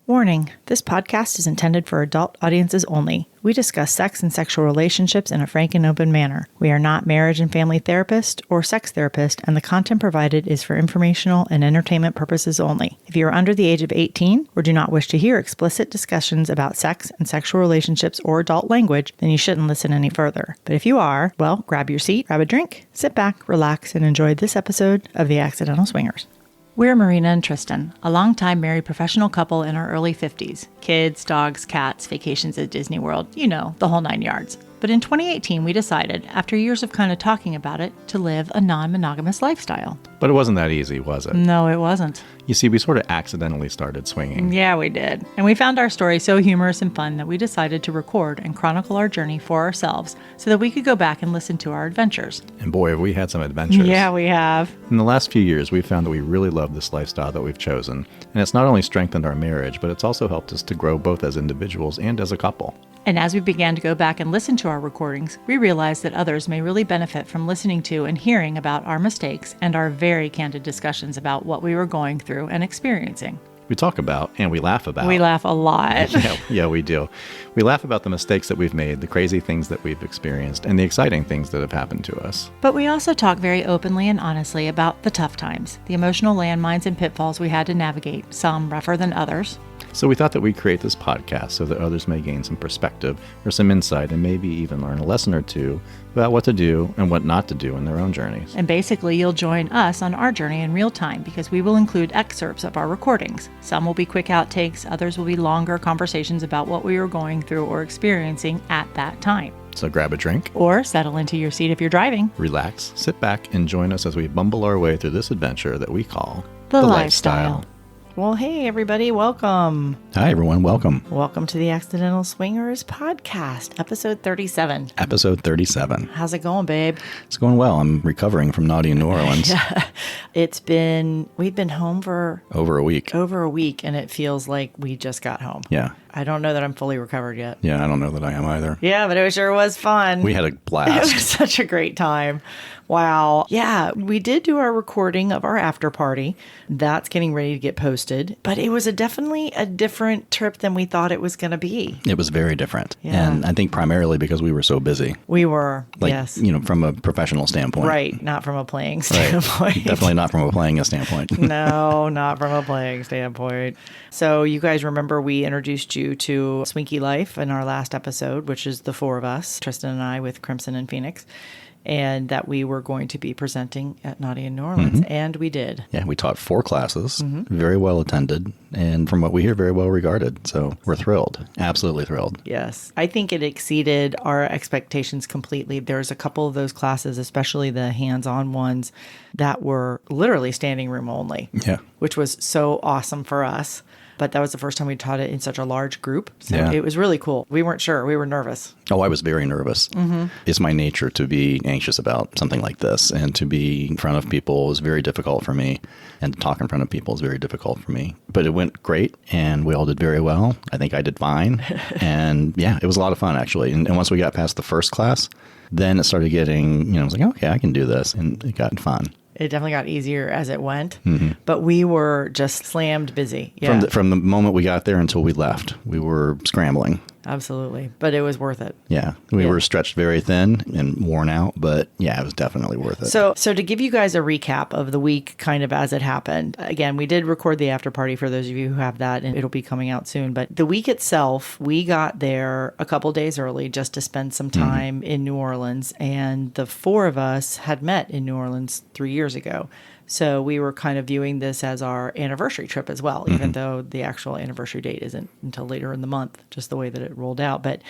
Warning, this podcast is intended for adult audiences only. We discuss sex and sexual relationships in a frank and open manner. We are not marriage and family therapists or sex therapists, and the content provided is for informational and entertainment purposes only. If you are under the age of 18 or do not wish to hear explicit discussions about sex and sexual relationships or adult language, then you shouldn't listen any further. But if you are, well, grab your seat, grab a drink, sit back, relax, and enjoy this episode of The Accidental Swingers. We're Myrina and Tristan, a longtime married professional couple in our early 50s. Kids, dogs, cats, vacations at Disney World, you know, the whole 9 yards. But in 2018, we decided, after years of kind of talking about it, to live a non-monogamous lifestyle. But it wasn't that easy, was it? No, it wasn't. You see, we sort of accidentally started swinging. Yeah, we did. And we found our story so humorous and fun that we decided to record and chronicle our journey for ourselves so that we could go back and listen to our adventures. And boy, have we had some adventures. Yeah, we have. In the last few years, we've found that we really love this lifestyle that we've chosen. And it's not only strengthened our marriage, but it's also helped us to grow both as individuals and as a couple. And as we began to go back and listen to our recordings, we realized that others may really benefit from listening to and hearing about our mistakes and our very candid discussions about what we were going through and experiencing. We talk about and we laugh about. We laugh a lot. Yeah, we do. We laugh about the mistakes that we've made, the crazy things that we've experienced, and the exciting things that have happened to us. But we also talk very openly and honestly about the tough times, the emotional landmines and pitfalls we had to navigate, some rougher than others. So we thought that we'd create this podcast so that others may gain some perspective or some insight and maybe even learn a lesson or two about what to do and what not to do in their own journeys. And basically, you'll join us on our journey in real time because we will include excerpts of our recordings. Some will be quick outtakes, others will be longer conversations about what we were going through or experiencing at that time. So grab a drink. Or settle into your seat if you're driving. Relax, sit back, and join us as we bumble our way through this adventure that we call The Lifestyle. Well, hey, everybody. Welcome. Hi, everyone. Welcome. Welcome to the Accidental Swingers podcast, episode 37. Episode 37. How's it going, babe? It's going well. I'm recovering from naughty in New Orleans. We've been home for over a week, and it feels like we just got home. Yeah. I don't know that I'm fully recovered yet. Yeah, I don't know that I am either. Yeah, but it sure was fun. We had a blast. It was such a great time. Wow. Yeah, we did do our recording of our after party. That's getting ready to get posted. But it was definitely a different trip than we thought it was going to be. It was very different. Yeah. And I think primarily because we were so busy. We were, like, yes. You know, from a professional standpoint. Right, not from a playing standpoint. Right. Definitely not from a playing standpoint. No, not from a playing standpoint. So you guys remember we introduced you to Swinky Life in our last episode, which is the four of us, Tristan and I with Crimson and Phoenix, and that we were going to be presenting at Naughty in New Orleans, and we did. Yeah, we taught 4 classes, very well attended, and from what we hear, very well regarded. So we're thrilled, absolutely thrilled. Yes. I think it exceeded our expectations completely. There's a couple of those classes, especially the hands-on ones, that were literally standing room only, which was so awesome for us. But that was the first time we taught it in such a large group. So It was really cool. We weren't sure. We were nervous. Oh, I was very nervous. It's my nature to be anxious about something like this. And to be in front of people is very difficult for me. And to talk in front of people is very difficult for me. But it went great. And we all did very well. I think I did fine. And yeah, it was a lot of fun, actually. And once we got past the first class, then it started getting, I was like, okay, I can do this. And it got fun. It definitely got easier as it went, but we were just slammed busy. Yeah. From the moment we got there until we left, we were scrambling. Absolutely. But it was worth it. Yeah. We were stretched very thin and worn out, but yeah, it was definitely worth it. So to give you guys a recap of the week kind of as it happened, again, we did record the after party for those of you who have that, and it'll be coming out soon. But the week itself, we got there a couple days early just to spend some time in New Orleans. And the 4 of us had met in New Orleans 3 years ago. So we were kind of viewing this as our anniversary trip as well, even though the actual anniversary date isn't until later in the month, just the way that it rolled out. But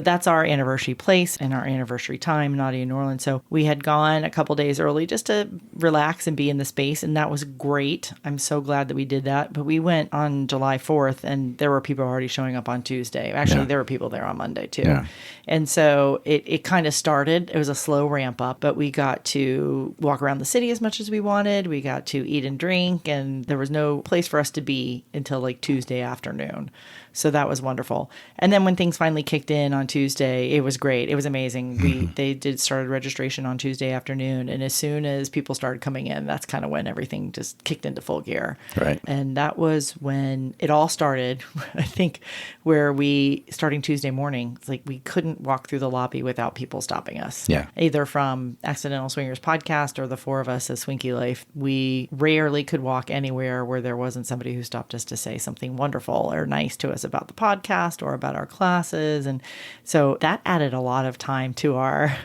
that's our anniversary place and our anniversary time, Naughty in New Orleans. So we had gone a couple days early just to relax and be in the space, and that was great. I'm so glad that we did that. But we went on July 4th, and there were people already showing up on Tuesday. Actually, there were people there on Monday, too. Yeah. And so it kind of started. It was a slow ramp up, but we got to walk around the city as much as we wanted. did. We got to eat and drink, and there was no place for us to be until like Tuesday afternoon. So that was wonderful. And then when things finally kicked in on Tuesday, it was great. It was amazing. They started registration on Tuesday afternoon. And as soon as people started coming in, that's kind of when everything just kicked into full gear. Right. And that was when it all started, I think, where we, starting Tuesday morning, it's like we couldn't walk through the lobby without people stopping us. Yeah. Either from Accidental Swingers podcast or the four of us as Swinky Life. We rarely could walk anywhere where there wasn't somebody who stopped us to say something wonderful or nice to us about the podcast or about our classes. And so that added a lot of time to our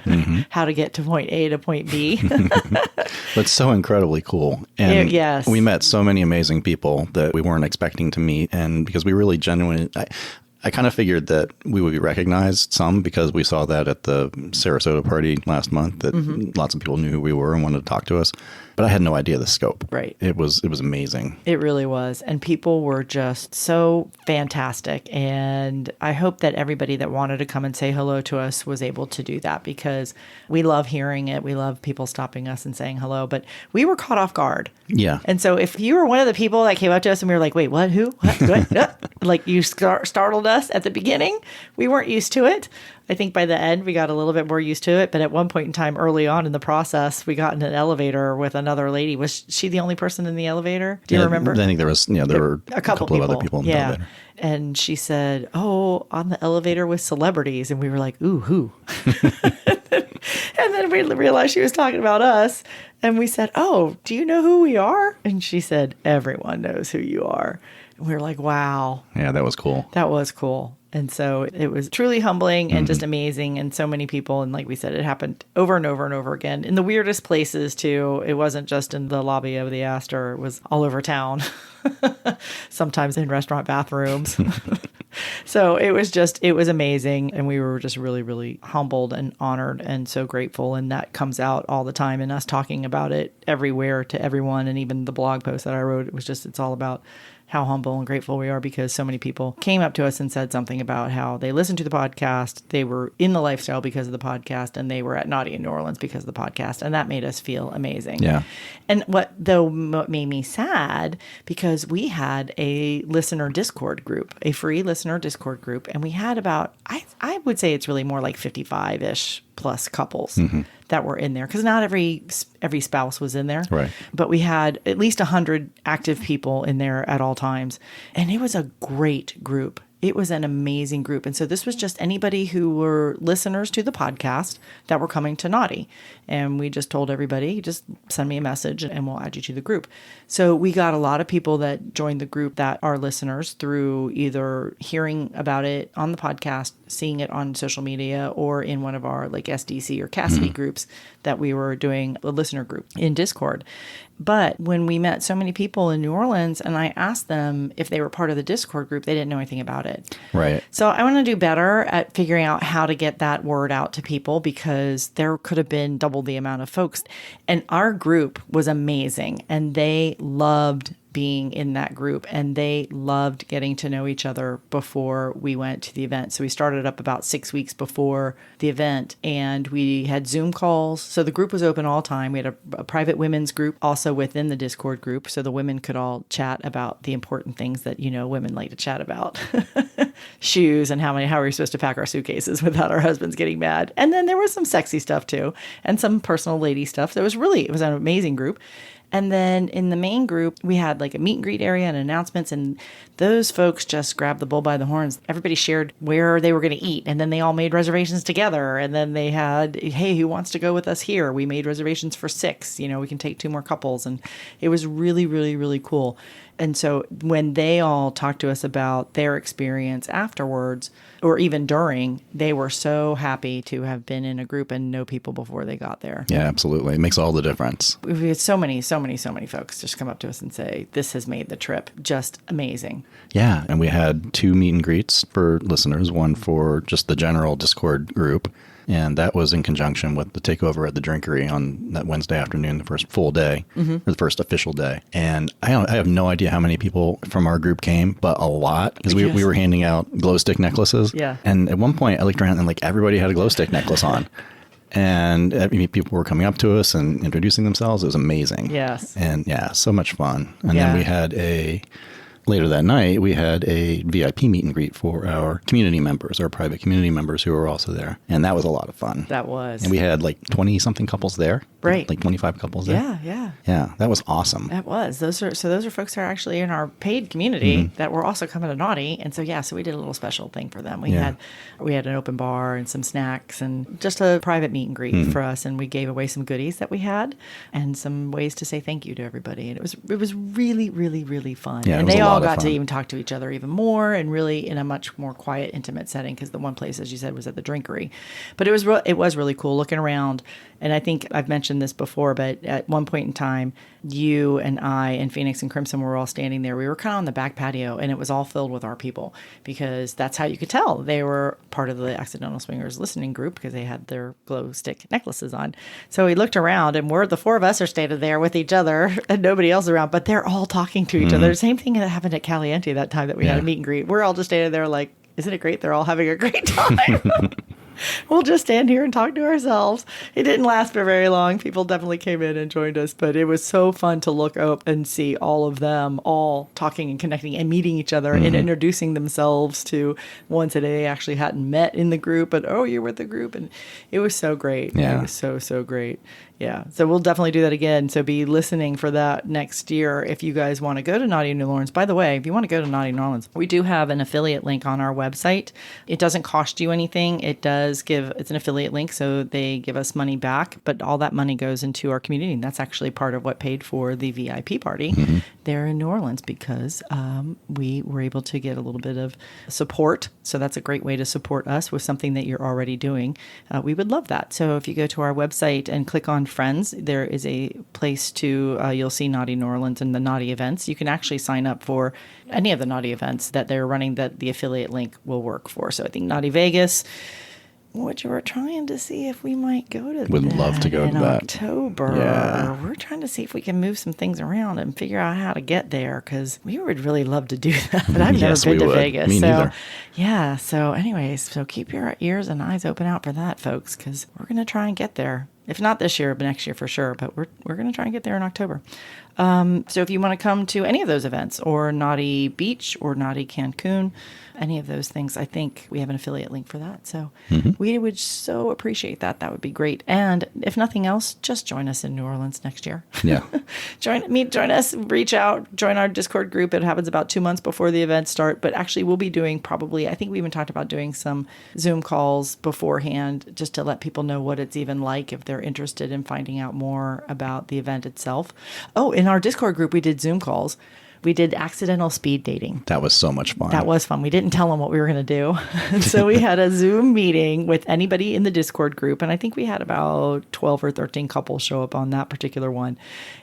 how to get to point A to point B. But so incredibly cool. And yes. we met so many amazing people that we weren't expecting to meet. And because we really genuinely, I kind of figured that we would be recognized some because we saw that at the Sarasota party last month, that lots of people knew who we were and wanted to talk to us. But I had no idea the scope. Right. It was amazing. It really was. And people were just so fantastic. And I hope that everybody that wanted to come and say hello to us was able to do that, because we love hearing it. We love people stopping us and saying hello. But we were caught off guard. Yeah. And so if you were one of the people that came up to us and we were like, wait, what? Who? What? Like you startled us at the beginning, we weren't used to it. I think by the end, we got a little bit more used to it. But at one point in time early on in the process, we got in an elevator with another lady. Was she the only person in the elevator? Do you remember? I think there was, there were a couple of other people in the elevator. And she said, oh, on the elevator with celebrities. And we were like, ooh, who? And then we realized she was talking about us. And we said, oh, do you know who we are? And she said, everyone knows who you are. And we were like, wow. Yeah, that was cool. That was cool. And so it was truly humbling and just amazing. And so many people. And like we said, it happened over and over and over again in the weirdest places too. It wasn't just in the lobby of the Astor. It was all over town, sometimes in restaurant bathrooms. So it was amazing. And we were just really, really humbled and honored and so grateful. And that comes out all the time in us talking about it everywhere to everyone. And even the blog post that I wrote, it's all about how humble and grateful we are, because so many people came up to us and said something about how they listened to the podcast, they were in the lifestyle because of the podcast, and they were at Naughty in New Orleans because of the podcast. And that made us feel amazing. Yeah. And what made me sad, because we had a listener Discord group, a free listener Discord group, and we had about, I would say it's really more like 55-ish plus couples that were in there, because not every spouse was in there. Right. But we had at least 100 active people in there at all times. And it was a great group. It was an amazing group. And so this was just anybody who were listeners to the podcast that were coming to Naughty. And we just told everybody, just send me a message and we'll add you to the group. So we got a lot of people that joined the group that are listeners through either hearing about it on the podcast, seeing it on social media, or in one of our like SDC or Cassidy groups that we were doing, a listener group in Discord. But when we met so many people in New Orleans and I asked them if they were part of the Discord group, they didn't know anything about it. Right. So I want to do better at figuring out how to get that word out to people, because there could have been double the amount of folks. And our group was amazing, and they loved being in that group, and they loved getting to know each other before we went to the event. So we started up about 6 weeks before the event, and we had Zoom calls. So the group was open all the time. We had a private women's group also within the Discord group, so the women could all chat about the important things that, women like to chat about. Shoes and how are we supposed to pack our suitcases without our husbands getting mad. And then there was some sexy stuff too, and some personal lady stuff. So it was an amazing group. And then in the main group, we had like a meet and greet area and announcements, and those folks just grabbed the bull by the horns. Everybody shared where they were going to eat, and then they all made reservations together. And then they had, hey, who wants to go with us here? We made reservations for 6. We can take 2 more couples. And it was really, really, really cool. And so when they all talked to us about their experience afterwards, or even during, they were so happy to have been in a group and know people before they got there. Yeah, absolutely. It makes all the difference. We had so many folks just come up to us and say, this has made the trip just amazing. Yeah, and we had 2 meet and greets for listeners, one for just the general Discord group, and that was in conjunction with the takeover at the Drinkery on that Wednesday afternoon, the first full day, or the first official day. And I have no idea how many people from our group came, but a lot, because we were handing out glow stick necklaces. Yeah. And at one point, I looked around and everybody had a glow stick necklace on. And people were coming up to us and introducing themselves. It was amazing. Yes. And yeah, so much fun. And then we had later that night, we had a VIP meet and greet for our community members, our private community members who were also there. And that was a lot of fun. That was. And we had like 20-something couples there. Right. Like 25 couples there. Yeah, yeah. Yeah, that was awesome. That was. Those are folks who are actually in our paid community that were also coming to Naughty. And so, so we did a little special thing for them. We had an open bar and some snacks and just a private meet and greet for us. And we gave away some goodies that we had and some ways to say thank you to everybody. And it was really, really, really fun. Yeah, and they all got to even talk to each other even more and really in a much more quiet, intimate setting because the one place, as you said, was at the Drinkery. But it was really cool looking around. And I think I've mentioned this before, but at one point in time, you and I and Phoenix and Crimson were all standing there. We were kind of on the back patio, and it was all filled with our people because that's how you could tell they were part of the Accidental Swingers listening group because they had their glow stick necklaces on. So we looked around, and the four of us are standing there with each other and nobody else around, but they're all talking to each other. The same thing that happened at Caliente that time that we had a meet and greet. We're all just standing there like, isn't it great? They're all having a great time. We'll just stand here and talk to ourselves. It didn't last for very long. People definitely came in and joined us, but it was so fun to look up and see all of them all talking and connecting and meeting each other and introducing themselves to ones that they actually hadn't met in the group. But, you're with the group. And it was so great. Yeah. It was so, so great. Yeah. So we'll definitely do that again. So be listening for that next year if you guys want to go to Naughty New Orleans. By the way, if you want to go to Naughty New Orleans, we do have an affiliate link on our website. It doesn't cost you anything. It's an affiliate link, so they give us money back, but all that money goes into our community. And that's actually part of what paid for the VIP party there in New Orleans because we were able to get a little bit of support. So that's a great way to support us with something that you're already doing. We would love that. So if you go to our website and click on Friends, there is a place you'll see Naughty New Orleans and the Naughty events. You can actually sign up for any of the Naughty events that they're running that the affiliate link will work for. So I think Naughty Vegas, which we're trying to see if we might go to Would love to go to that. October. Yeah. We're trying to see if we can move some things around and figure out how to get there because we would really love to do that. But I've never been to Vegas. Me neither. Yeah. So anyways, keep your ears and eyes open out for that, folks, because we're going to try and get there. If not this year, but next year for sure. But we're going to try and get there in October. So if you want to come to any of those events or Naughty Beach or Naughty Cancun, any of those things, I think we have an affiliate link for that. So we would so appreciate that. That would be great. And if nothing else, just join us in New Orleans next year. Yeah. Join us, reach out, join our Discord group. It happens about 2 months before the events start. But actually, we'll be doing I think we even talked about doing some Zoom calls beforehand just to let people know what it's even like if they're interested in finding out more about the event itself. Oh, in our Discord group, we did Zoom calls. We did accidental speed dating. That was so much fun. That was fun. We didn't tell them what we were going to do. So we had a Zoom meeting with anybody in the Discord group. And I think we had about 12 or 13 couples show up on that particular one.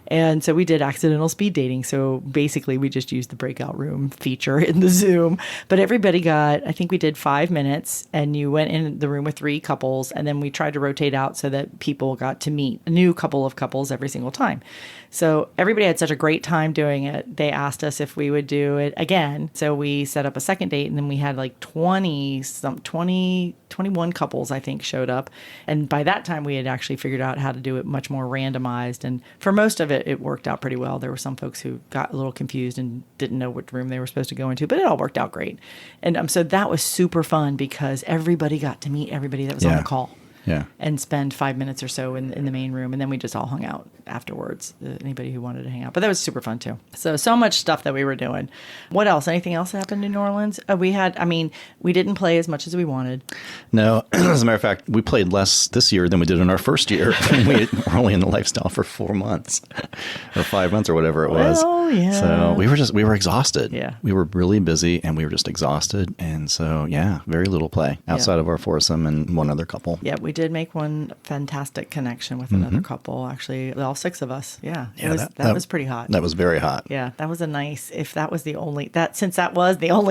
And so we did accidental speed dating. So basically we just used the breakout room feature in the Zoom. But everybody I think we did 5 minutes and you went in the room with 3 couples. And then we tried to rotate out so that people got to meet a new couple of couples every single time. So everybody had such a great time doing it. They asked us if we would do it again. So we set up a second date and then we had like 21 couples, I think, showed up. And by that time, we had actually figured out how to do it much more randomized. And for most of it, it worked out pretty well. There were some folks who got a little confused and didn't know what room they were supposed to go into, but it all worked out great. And so that was super fun because everybody got to meet everybody that was on the call. Yeah. And spend 5 minutes or so in the main room. And then we just all hung out afterwards, anybody who wanted to hang out. But that was super fun, too. So much stuff that we were doing. What else? Anything else that happened in New Orleans? We didn't play as much as we wanted. No. As a matter of fact, we played less this year than we did in our first year. We were only in the lifestyle for 4 months or 5 months or whatever it was. Oh, yeah. So we were exhausted. Yeah. We were really busy and we were just exhausted. And so, very little play outside of our foursome and one other couple. Yeah, we did make one fantastic connection with another couple. Actually, all 6 of us. Yeah, that was pretty hot. That was very hot. Yeah, that was since that was the only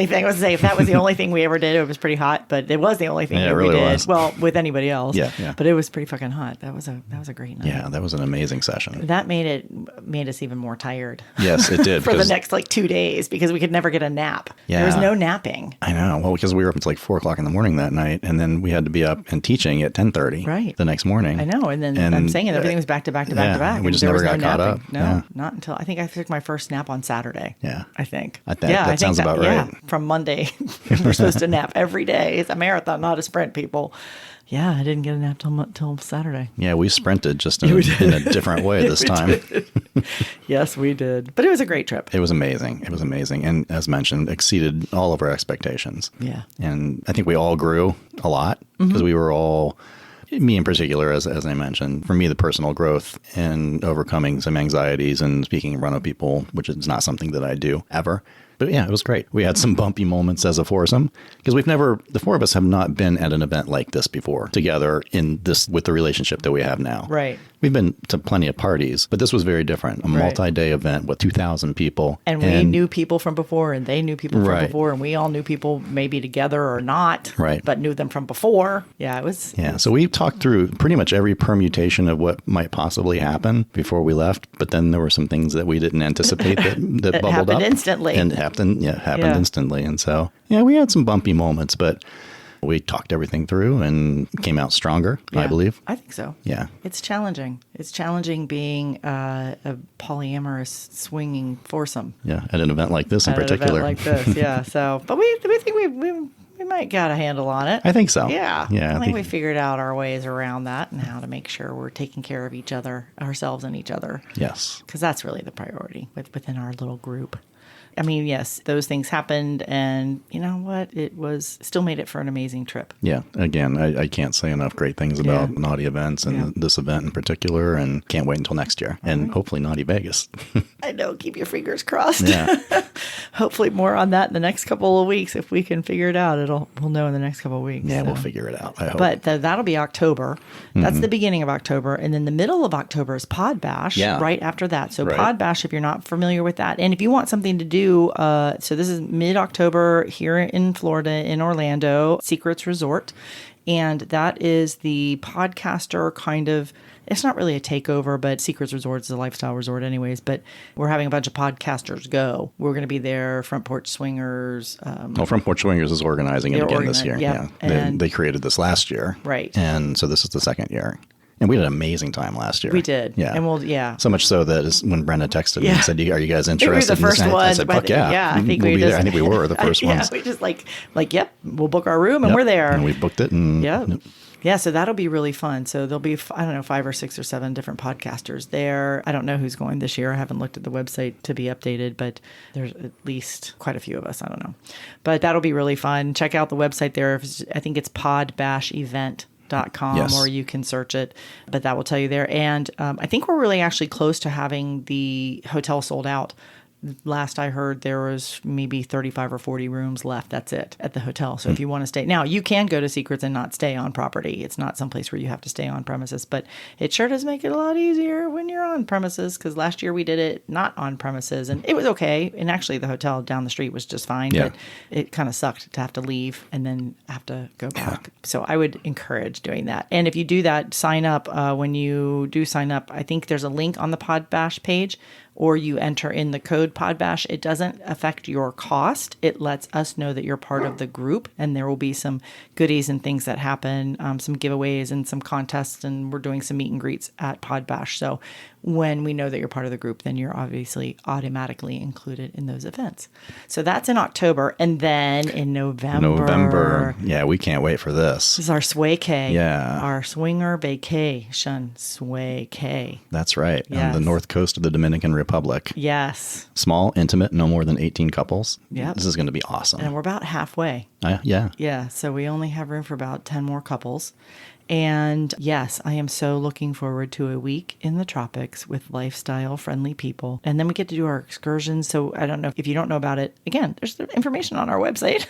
thing, I was say, if that was the only thing we ever did, it was pretty hot. But it was the only thing that really we did. Was. Well, with anybody else. Yeah. But it was pretty fucking hot. That was a great night. Yeah, that was an amazing session. That made us even more tired. Yes, it did. For the next 2 days because we could never get a nap. Yeah. There was no napping. I know. Well, because we were up until 4 o'clock in the morning that night, and then we had to be up and teaching at 10:30. 7:30 Right. the next morning. I know. And then I'm saying everything was back to back to back to back. We just there never was got caught napping. up. No, Yeah. not until I think I took my first nap on Saturday. Yeah. I think. That sounds about right. Yeah, from Monday. We're supposed to nap every day. It's a marathon, not a sprint, people. Yeah, I didn't get a nap till Saturday. Yeah, we sprinted just in a different way this time. Yes, we did. But it was a great trip. It was amazing. It was amazing. And as mentioned, exceeded all of our expectations. Yeah. And I think we all grew a lot because we were all, me in particular, as I mentioned, for me, the personal growth and overcoming some anxieties and speaking in front of people, which is not something that I do ever. But yeah, it was great. We had some bumpy moments as a foursome because the four of us have not been at an event like this before together with the relationship that we have now. Right. We've been to plenty of parties, but this was very different. A multi-day event with 2,000 people. And we knew people from before and they knew people from before and we all knew people maybe together or not, but knew them from before. Yeah, it was. Yeah. So we talked through pretty much every permutation of what might possibly happen before we left. But then there were some things that we didn't anticipate that bubbled happened up. Instantly. And happened instantly. And so, yeah, we had some bumpy moments, but we talked everything through and came out stronger, I believe. I think so. Yeah. It's challenging. It's challenging being a polyamorous swinging foursome. Yeah. At an event like this in particular. At an event like this, yeah. So, but we think we might got a handle on it. I think so. Yeah. Yeah. I think we figured out our ways around that and how to make sure we're taking care of each other, ourselves and each other. Yes. Because that's really the priority within our little group. I mean, yes, those things happened, and you know what? Still made it for an amazing trip. Yeah. Again, I can't say enough great things about Naughty events and this event in particular, and can't wait until next year. And hopefully Naughty Vegas. I know. Keep your fingers crossed. Yeah. Hopefully more on that in the next couple of weeks. If we can figure it out, we'll know in the next couple of weeks. Yeah, we'll figure it out, I hope. But that'll be October. That's the beginning of October. And then the middle of October is Pod Bash right after that. So Pod Bash, if you're not familiar with that, and if you want something to do, so this is mid-October here in Florida, in Orlando, Secrets Resort. And that is the podcaster kind of, it's not really a takeover, but Secrets Resort is a lifestyle resort anyways. But we're having a bunch of podcasters go. We're going to be there, Front Porch Swingers. Front Porch Swingers is organizing it again this year. Yeah. They created this last year. Right. And so this is the second year. And we had an amazing time last year. We did. Yeah. And so much so that when Brenda texted me and said, "Are you guys interested?" We were the first one. I said, "Fuck yeah." Yeah, I think I think we were the first ones. Yeah, we just yep, we'll book our room and we're there. And we booked it. And yeah, so that'll be really fun. So there'll be, 5 or 6 or 7 different podcasters there. I don't know who's going this year. I haven't looked at the website to be updated, but there's at least quite a few of us. I don't know. But that'll be really fun. Check out the website there. I think it's podbashevent.com or you can search it, but that will tell you there. And I think we're really actually close to having the hotel sold out. Last I heard, there was maybe 35 or 40 rooms left. That's it at the hotel. So if you want to stay, now you can go to Secrets and not stay on property. It's not someplace where you have to stay on premises, but it sure does make it a lot easier when you're on premises. Because last year we did it not on premises, and it was okay. And actually, the hotel down the street was just fine. Yeah. But it kind of sucked to have to leave and then have to go back. So I would encourage doing that. And if you do that, sign up. When you do sign up, I think there's a link on the Podbash page, or you enter in the code PodBash. It doesn't affect your cost. It lets us know that you're part of the group, and there will be some goodies and things that happen, some giveaways and some contests, and we're doing some meet and greets at PodBash. So when we know that you're part of the group, then you're obviously automatically included in those events. So that's in October. And then in November. Yeah, we can't wait for this. This is our Sway-K. Yeah. Our swinger vacation, Sway-K. That's right. Yes. On the north coast of the Dominican Republic. Yes. Small, intimate, no more than 18 couples. Yep. This is going to be awesome. And we're about halfway. Yeah. Yeah. So we only have room for about 10 more couples. And yes, I am so looking forward to a week in the tropics with lifestyle-friendly people. And then we get to do our excursions. So I don't know if you don't know about it. Again, there's the information on our website.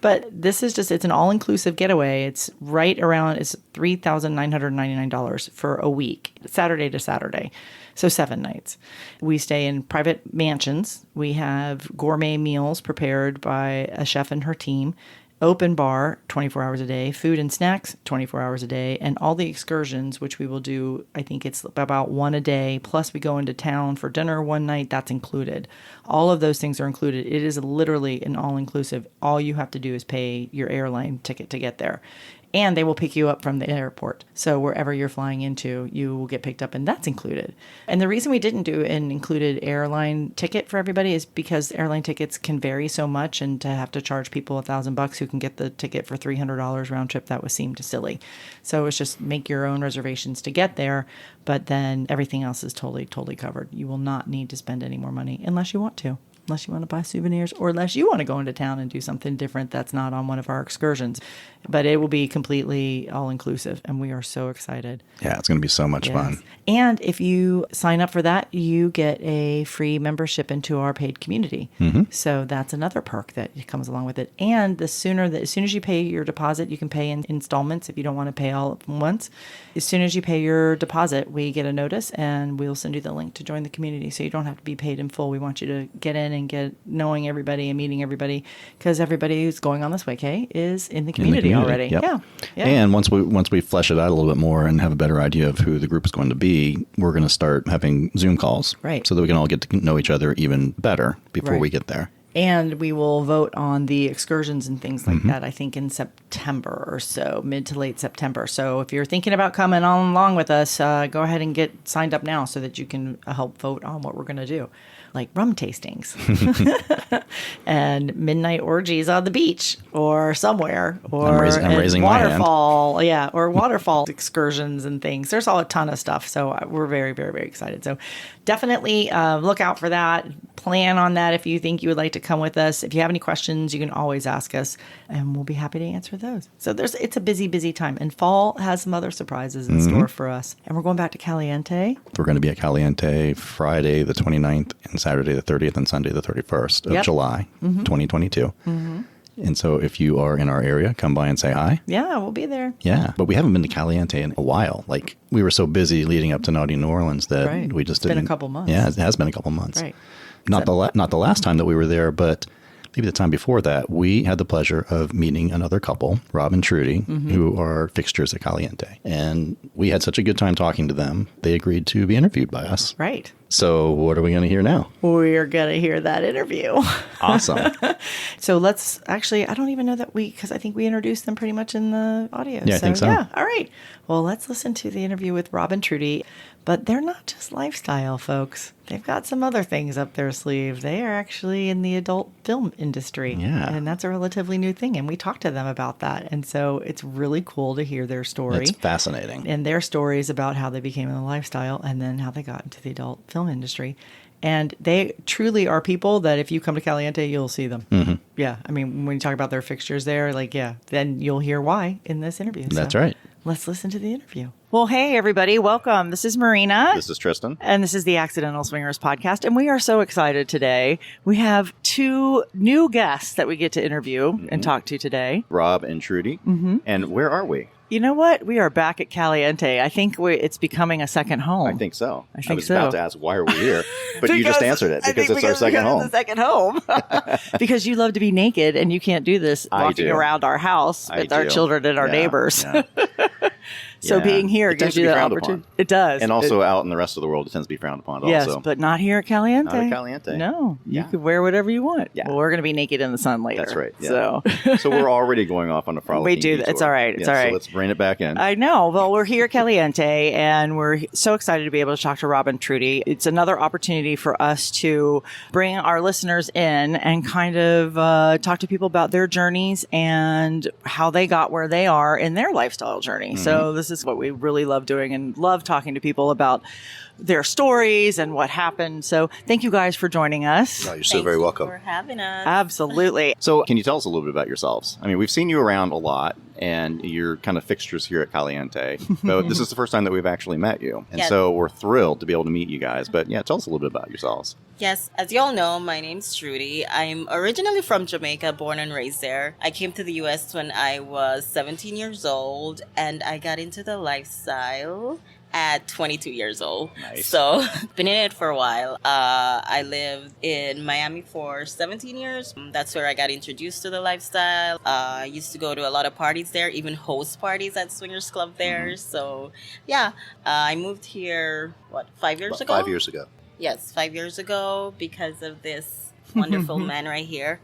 But this is it's an all-inclusive getaway. It's it's $3,999 for a week, Saturday to Saturday. So 7 nights. We stay in private mansions. We have gourmet meals prepared by a chef and her team. Open bar 24 hours a day, food and snacks 24 hours a day, and all the excursions, which we will do, I think it's about 1 a day, plus we go into town for dinner one night, that's included. All of those things are included. It is literally an all-inclusive. All you have to do is pay your airline ticket to get there. And they will pick you up from the airport. So wherever you're flying into, you will get picked up, and that's included. And the reason we didn't do an included airline ticket for everybody is because airline tickets can vary so much, and to have to charge people $1,000 who can get the ticket for $300 round trip, that would seem silly. So it's just make your own reservations to get there, but then everything else is totally covered. You will not need to spend any more money unless you want to. Unless you want to buy souvenirs, or unless you want to go into town and do something different that's not on one of our excursions. But it will be completely all-inclusive, and we are so excited. Yeah, it's going to be so much fun. And if you sign up for that, you get a free membership into our paid community. So that's another perk that comes along with it. And as soon as you pay your deposit, you can pay in installments if you don't want to pay all at once. As soon as you pay your deposit, we get a notice, and we'll send you the link to join the community, so you don't have to be paid in full. We want you to get in and get knowing everybody and meeting everybody, because everybody who's going on this vacay is in the community already. Yep. Yeah. And once we flesh it out a little bit more and have a better idea of who the group is going to be, we're going to start having Zoom calls, right, so that we can all get to know each other even better before we get there. And we will vote on the excursions and things like that, I think, in September or so, mid to late September. So if you're thinking about coming on along with us, go ahead and get signed up now so that you can help vote on what we're going to do. Like rum tastings and midnight orgies on the beach or somewhere, or I'm raising waterfall, my hand. or waterfall excursions and things. There's a ton of stuff. So we're very, very, very excited. So definitely look out for that. Plan on that if you think you would like to come with us. If you have any questions, you can always ask us, and we'll be happy to answer those. So it's a busy, busy time. And fall has some other surprises in store for us. And we're going back to Caliente. We're going to be at Caliente Friday the 29th and Saturday the 30th and Sunday the 31st of July, 2022. And so if you are in our area, come by and say hi. Yeah, we'll be there. Yeah, but we haven't been to Caliente in a while. Like, we were so busy leading up to Naughty New Orleans that we just didn't. It's been a couple months. Yeah, it has been a couple months. Right. Not the last time that we were there, but maybe the time before that, we had the pleasure of meeting another couple, Rob and Trudy, who are fixtures at Caliente. And we had such a good time talking to them. They agreed to be interviewed by us. Right. So what are we going to hear now? We're going to hear that interview. Awesome. So let's actually, I don't even know that because I think we introduced them pretty much in the audio. Yeah, I think so. Yeah. All right. Well, let's listen to the interview with Rob and Trudy. But they're not just lifestyle folks. They've got some other things up their sleeve. They are actually in the adult film industry. Yeah. And that's a relatively new thing. And we talked to them about that. And so it's really cool to hear their story. It's fascinating. And their stories about how they became in the lifestyle and then how they got into the adult film industry. And they truly are people that if you come to Caliente, you'll see them. Yeah. I mean, when you talk about their fixtures there, then you'll hear why in this interview. That's right. Let's listen to the interview. Well, hey, everybody. Welcome. This is Myrina. This is Tristan. And this is the Accidental Swingers podcast. And we are so excited today. We have two new guests that we get to interview and talk to today. Rob and Trudy. And where are we? You know what? We are back at Caliente. I think it's becoming a second home. I think so. I was about to ask, why are we here? But you just answered it, because it's our second home. It's the second home. Because you love to be naked, and you can't do this walking around our house with our children and our neighbors. Yeah. So being here gives you that opportunity. It does. And also out in the rest of the world, it tends to be frowned upon also. Yes, but not here at Caliente. Not at Caliente. No. You could wear whatever you want. Yeah. Well, we're going to be naked in the sun later. That's right. Yeah. So we're already going off on a frolicking We do. detour. It's all right. It's all right. So let's rein it back in. I know. Well, we're here at Caliente, and we're so excited to be able to talk to Rob and Trudy. It's another opportunity for us to bring our listeners in and kind of talk to people about their journeys and how they got where they are in their lifestyle journey. So this is what we really love doing and love talking to people about their stories and what happened. So thank you guys for joining us. Oh, you're so very welcome. Thank you for having us. Absolutely. So can you tell us a little bit about yourselves? I mean, we've seen you around a lot, and you're kind of fixtures here at Caliente. But this is the first time that we've actually met you. And so we're thrilled to be able to meet you guys. But yeah, tell us a little bit about yourselves. Yes, as you all know, my name's Trudy. I'm originally from Jamaica, born and raised there. I came to the U.S. when I was 17 years old, and I got into the lifestyle at 22 years old. Nice. So, been in it for a while. I lived in Miami for 17 years. That's where I got introduced to the lifestyle. I used to go to a lot of parties there, even host parties at Swingers Club there. So, yeah, I moved here, 5 years ago? 5 years ago. Yes, 5 years ago because of this wonderful man right here.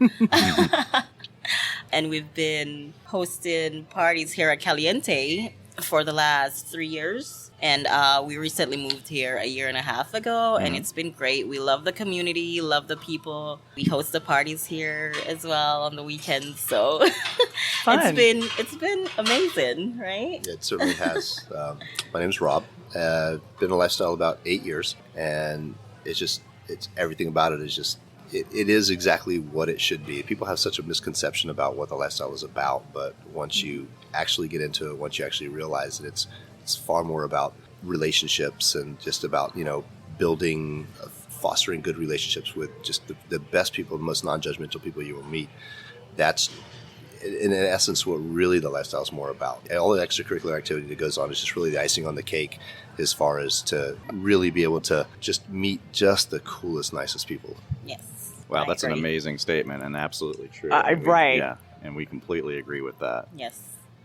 And we've been hosting parties here at Caliente for the last 3 years. And we recently moved here a year and a half ago, and it's been great. We love the community, love the people. We host the parties here as well on the weekends. So Fun. it's been amazing, right? It certainly has. My name's Rob. Been in lifestyle about 8 years, and it's everything about it is just. It is exactly what it should be. People have such a misconception about what the lifestyle is about, but once you actually get into it, once you actually realize that it's far more about relationships and just about, building, fostering good relationships with just the best people, the most non-judgmental people you will meet. That's, in essence, what really the lifestyle is more about. All the extracurricular activity that goes on is just really the icing on the cake as far as to really be able to just meet just the coolest, nicest people. Yes. Wow, I that's an agree. amazing statement and absolutely true. Right. Yeah, and we completely agree with that. Yes.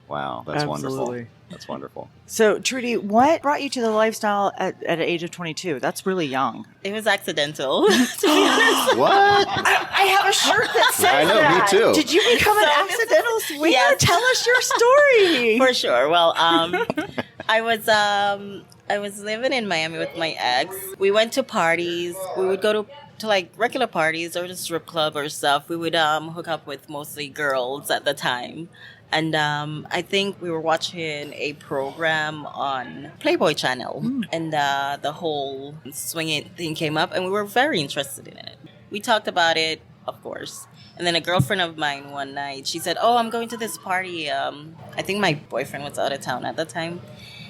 Wow, that's Absolutely. wonderful. That's wonderful. So, Trudy, what brought you to the lifestyle at an age of 22? That's really young. It was accidental, to be honest. What? I have a shirt that says I know, that. me too. Did you become an So- accidental swinger? Yes. Tell us your story. For sure. Well, I was living in Miami with my ex. We went to parties. We would go to like regular parties or the strip club or stuff. We would hook up with mostly girls at the time. And I think we were watching a program on Playboy Channel, and the whole swinging thing came up, and we were very interested in it. We talked about it, of course. And then a girlfriend of mine one night, she said, "Oh, I'm going to this party." I think my boyfriend was out of town at the time.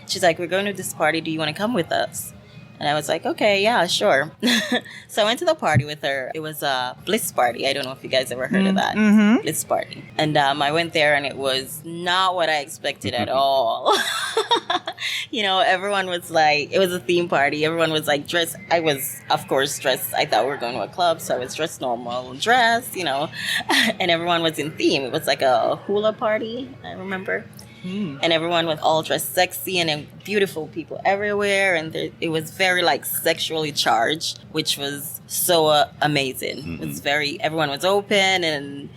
She's like, "We're going to this party. Do you want to come with us?" And I was like, "Okay, yeah, sure." So I went to the party with her. It was a bliss party. I don't know if you guys ever heard of that. Bliss party. And I went there, and it was not what I expected at all. Everyone was like, it was a theme party. Everyone was like dressed. I was, of course, dressed. I thought we were going to a club, so I was dressed normal dress, and everyone was in theme. It was like a hula party, I remember. And everyone was all dressed sexy and then beautiful people everywhere. And it was very like sexually charged, which was so amazing. It was everyone was open and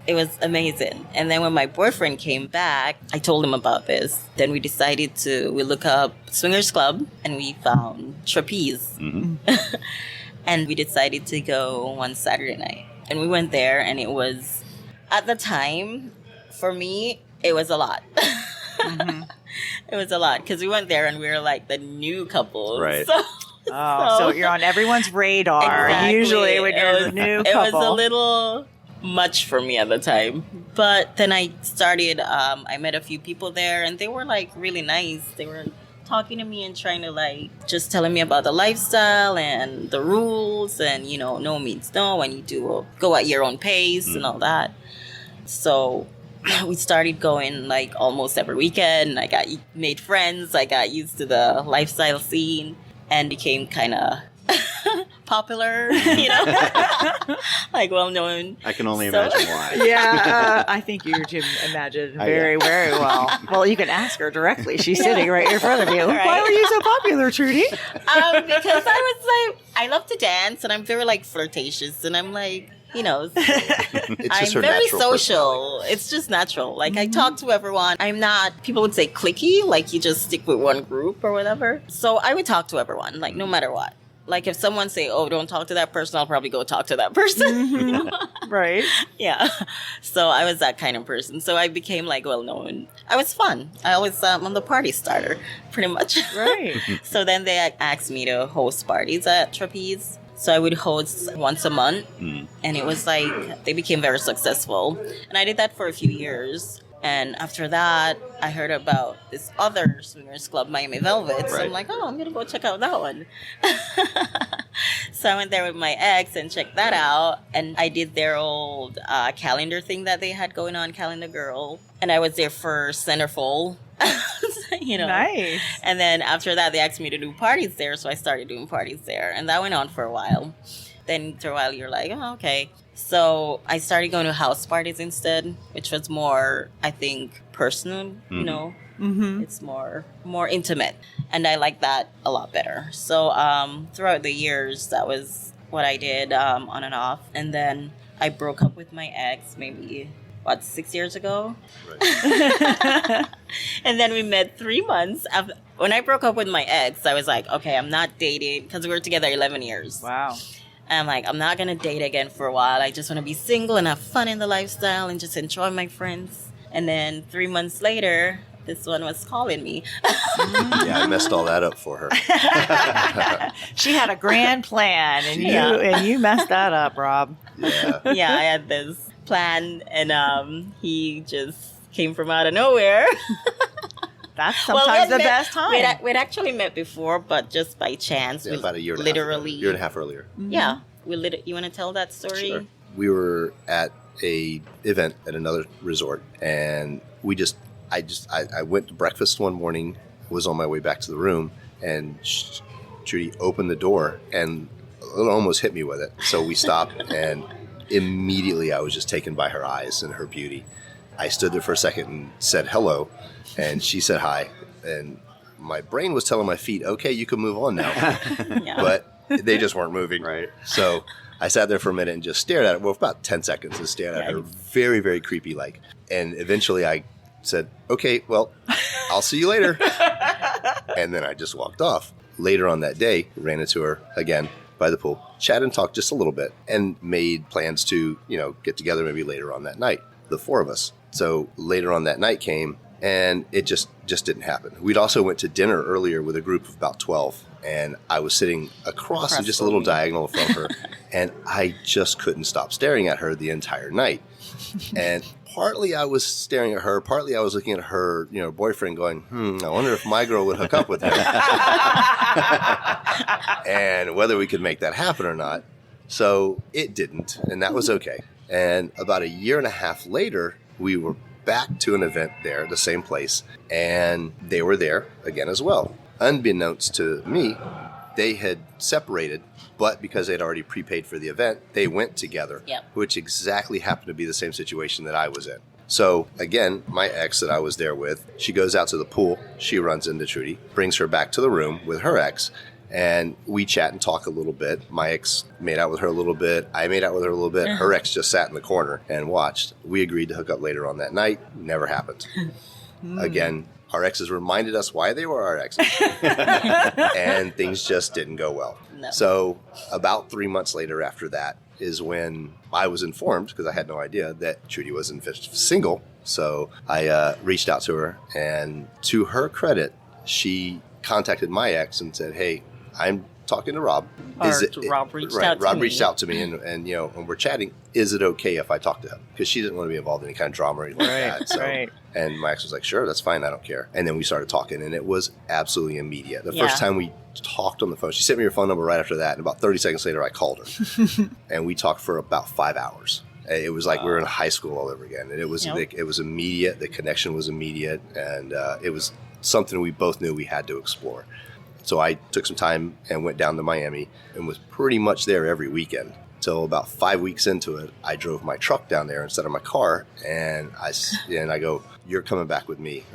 it was amazing. And then when my boyfriend came back, I told him about this. Then we decided we look up Swingers Club and we found Trapeze. And we decided to go one Saturday night. And we went there and it was, at the time, for me, it was a lot. It was a lot because we went there and we were like the new couple. Right. So you're on everyone's radar. Exactly. Usually when you're the new couple. It was a little much for me at the time. But then I started, I met a few people there and they were like really nice. They were talking to me and trying to like just telling me about the lifestyle and the rules and, no means no, and you do go at your own pace and all that. So we started going like almost every weekend. I made friends. I got used to the lifestyle scene and became kind of popular, like well known. I can only imagine why. Yeah, I think you can imagine very, very well. Well, you can ask her directly. She's sitting right in front of you. Right. Why were you so popular, Trudy? Because I was like, I love to dance and I'm very like flirtatious and I'm like, It's I'm just her very natural social. It's just natural. Like I talk to everyone. I'm not, people would say cliquey, like you just stick with one group or whatever. So I would talk to everyone, like no matter what. Like if someone say, "Oh, don't talk to that person," I'll probably go talk to that person. Right. Yeah. So I was that kind of person. So I became like well known. I was fun. I was on the party starter, pretty much. Right. So then they asked me to host parties at Trapeze. So I would host once a month. And it was like, they became very successful. And I did that for a few years. And after that, I heard about this other swingers club, Miami Velvet. So I'm like, oh, I'm going to go check out that one. So I went there with my ex and checked that out. And I did their old calendar thing that they had going on, Calendar Girl. And I was their first centerfold. Nice. And then after that, they asked me to do parties there. So I started doing parties there. And that went on for a while. Then after a while, you're like, oh, okay. So I started going to house parties instead, which was more, I think, personal, It's more intimate. And I like that a lot better. So throughout the years, that was what I did on and off. And then I broke up with my ex maybe 6 years ago. Right. And then we met 3 months after. When I broke up with my ex, I was like, okay, I'm not dating, because we were together 11 years. Wow. And I'm like, I'm not going to date again for a while. I just want to be single and have fun in the lifestyle and just enjoy my friends. And then 3 months later, this one was calling me. Yeah, I messed all that up for her. She had a grand plan, and you messed that up, Rob. Yeah. Yeah, I had this plan, and he just came from out of nowhere. That's sometimes the best time. We'd actually met before, but just by chance. Yeah, about a year and literally, a half earlier. Yeah. You want to tell that story? Sure. We were at a event at another resort, and I went to breakfast one morning, was on my way back to the room, and Trudy opened the door and it almost hit me with it. So we stopped, and immediately I was just taken by her eyes and her beauty. I stood there for a second and said hello, and she said hi, and my brain was telling my feet, okay, you can move on now. Yeah. But they just weren't moving. Right. So I sat there for a minute and just stared at her. Well, for about 10 seconds and stared at her very, very creepy like. And eventually I said, okay, well, I'll see you later. And then I just walked off. Later on that day, ran into her again by the pool, chatted and talked just a little bit, and made plans to, get together maybe later on that night, the four of us. So later on that night came, and it just didn't happen. We'd also went to dinner earlier with a group of about 12, and I was sitting across and just a little diagonal from her, and I just couldn't stop staring at her the entire night. And partly I was staring at her, partly I was looking at her, boyfriend going, I wonder if my girl would hook up with him. And whether we could make that happen or not. So it didn't, and that was okay. And about a year and a half later, we were back to an event there, the same place, and they were there again as well. Unbeknownst to me, they had separated, but because they'd already prepaid for the event, they went together, which exactly happened to be the same situation that I was in. So again, my ex that I was there with, she goes out to the pool, she runs into Trudy, brings her back to the room with her ex, and we chat and talk a little bit. My ex made out with her a little bit. I made out with her a little bit. Her ex just sat in the corner and watched. We agreed to hook up later on that night. Never happened. Again, our exes reminded us why they were our exes. And things just didn't go well. No. So about 3 months later after that is when I was informed, because I had no idea, that Trudy was in fact single. So I reached out to her, and to her credit, she contacted my ex and said, hey, I'm talking to Rob. Rob reached out to me, and when we're chatting, is it okay if I talk to him? Because she didn't want to be involved in any kind of drama or anything like that. So, and my ex was like, sure, that's fine, I don't care. And then we started talking, and it was absolutely immediate. The first time we talked on the phone, she sent me her phone number right after that, and about 30 seconds later, I called her. And we talked for about 5 hours. It was like we were in high school all over again. And it was immediate, the connection was immediate, and it was something we both knew we had to explore. So I took some time and went down to Miami and was pretty much there every weekend. So about 5 weeks into it, I drove my truck down there instead of my car, and I go, you're coming back with me.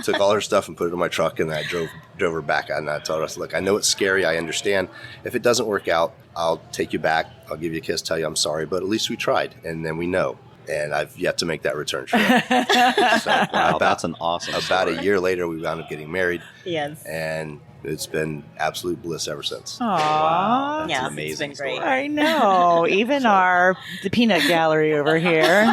Took all her stuff and put it in my truck, and I drove her back. And I told her, look, I know it's scary. I understand. If it doesn't work out, I'll take you back. I'll give you a kiss, tell you I'm sorry, but at least we tried, and then we know. And I've yet to make that return trip. Wow, that's an awesome About story. a year later, we wound up getting married. Yes. And it's been absolute bliss ever since. Aww. Yeah, amazing it's been great. story. I know. Even the peanut gallery over here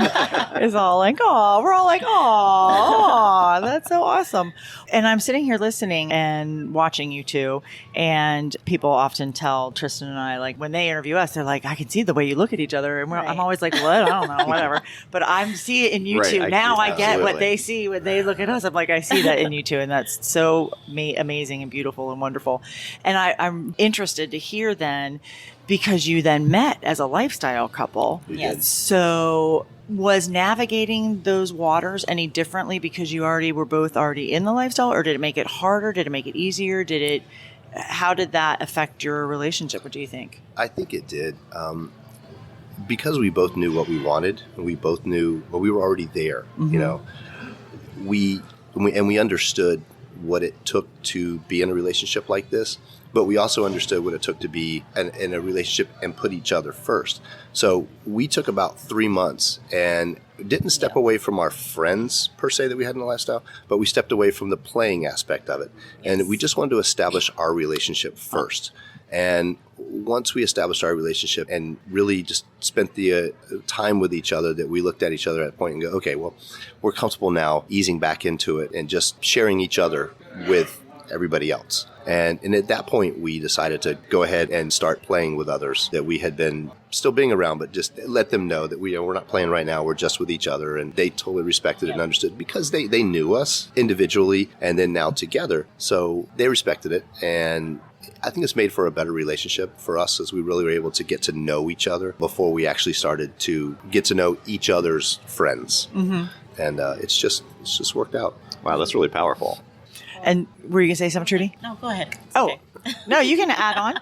is all like, oh, we're all like, oh, that's so awesome. And I'm sitting here listening and watching you two. And people often tell Tristan and I, like, when they interview us, they're like, I can see the way you look at each other. And I'm always like, what? I don't know, whatever. But I see it in you two. Now I get what they see when they look at us. I'm like, I see that in you two. And that's so amazing and beautiful and wonderful. And I'm interested to hear then, because you then met as a lifestyle couple. Yes. So was navigating those waters any differently because you were both already in the lifestyle, or did it make it harder? Did it make it easier? How did that affect your relationship? What do you think? I think it did. Because we both knew what we wanted, and we both knew, well, we were already there, we understood what it took to be in a relationship like this, but we also understood what it took to be in a relationship and put each other first. So we took about 3 months and didn't step away from our friends per se that we had in the lifestyle, but we stepped away from the playing aspect of it. And we just wanted to establish our relationship first. And once we established our relationship and really just spent the time with each other, that we looked at each other at a point and go, okay, well, we're comfortable now easing back into it and just sharing each other with everybody else. And at that point, we decided to go ahead and start playing with others that we had been still being around, but just let them know that we're not playing right now. We're just with each other. And they totally respected it and understood, because they knew us individually and then now together. So they respected it. And I think it's made for a better relationship for us, as we really were able to get to know each other before we actually started to get to know each other's friends. Mm-hmm. And it's just worked out. Wow, that's really powerful. And were you going to say something, Trudy? No, go ahead. It's Oh, okay. no, you can add on.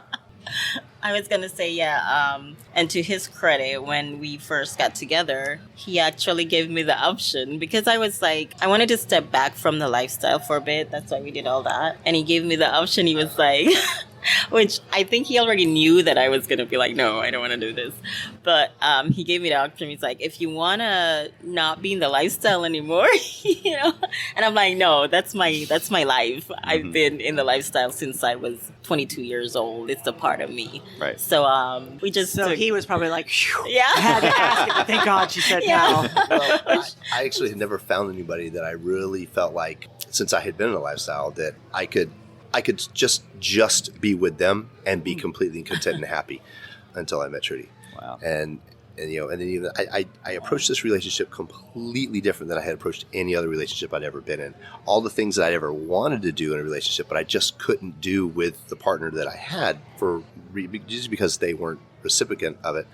I was going to say, yeah. And to his credit, when we first got together, he actually gave me the option, because I was like, I wanted to step back from the lifestyle for a bit. That's why we did all that. And he gave me the option. He was like, which I think he already knew that I was going to be like, no, I don't want to do this. But he gave me the option. He's like, if you want to not be in the lifestyle anymore, you know, and I'm like, no, that's my life. Mm-hmm. I've been in the lifestyle since I was 22 years old. It's a part of me. Right. So we just So he was probably like, phew, yeah. I had to ask it, but thank God she said Yeah. no. Well, I actually had never found anybody that I really felt like, since I had been in a lifestyle, that I could just be with them and be completely content and happy, until I met Trudy. Wow. And then even I approached this relationship completely different than I had approached any other relationship I'd ever been in. All the things that I'd ever wanted to do in a relationship, but I just couldn't do with the partner that I had, just because they weren't recipient of it.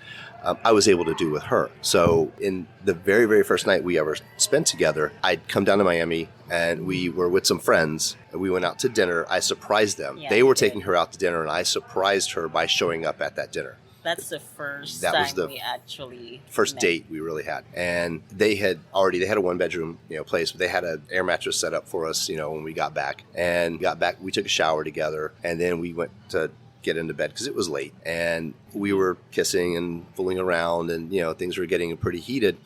I was able to do with her. So in the very, very first night we ever spent together, I'd come down to Miami and we were with some friends and we went out to dinner. I surprised them. Yeah, they were taking her out to dinner and I surprised her by showing up at that dinner. That's the first That time was the we actually first met. date we really had. And they had a 1-bedroom, place, but they had an air mattress set up for us, when we got back. And we took a shower together, and then we went to get into bed because it was late, and we were kissing and fooling around, and things were getting pretty heated.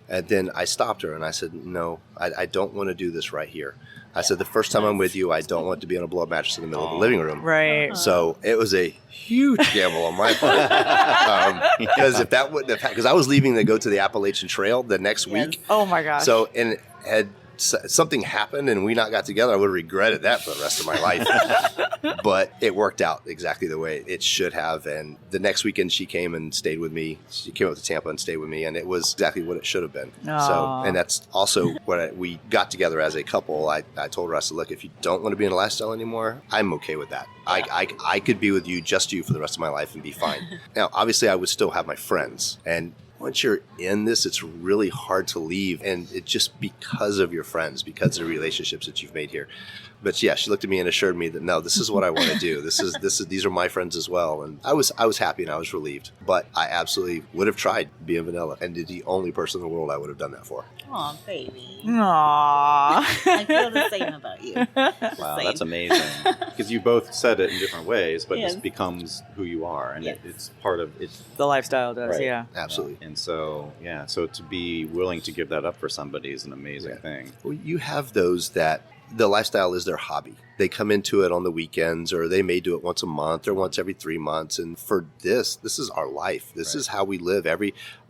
And then I stopped her and I said, no, I don't want to do this right here. I said, the first time I'm with you, I don't want to be on a blow-up mattress in the middle of the living room. Right. So it was a huge gamble on my part. Because if that wouldn't have because I was leaving to go to the Appalachian Trail the next week. Oh, my gosh. So, and had something happened and we not got together, I would have regretted that for the rest of my life. But it worked out exactly the way it should have. And the next weekend she came and stayed with me. She came up to Tampa and stayed with me, and it was exactly what it should have been. Aww. So, and that's also when we got together as a couple. I told her, I said, look, if you don't want to be in a lifestyle anymore, I'm okay with that. Yeah. I could be with you, just you, for the rest of my life and be fine. Now, obviously, I would still have my friends, and once you're in this, it's really hard to leave, and it's just because of your friends, because of the relationships that you've made here. But yeah, she looked at me and assured me that no, this is what I want to do. These are my friends as well, and I was happy and I was relieved. But I absolutely would have tried being vanilla, and the only person in the world I would have done that for. Aw, baby. Aww. I feel the same about you. Wow, that's amazing. Because you both said it in different ways, but Yes. this becomes who you are, and Yes. it's part of it. The lifestyle does, Right. yeah. Absolutely. And so, so to be willing to give that up for somebody is an amazing thing. Well, you have those that the lifestyle is their hobby. They come into it on the weekends, or they may do it once a month or once every 3 months. And for this is our life. This is how we live.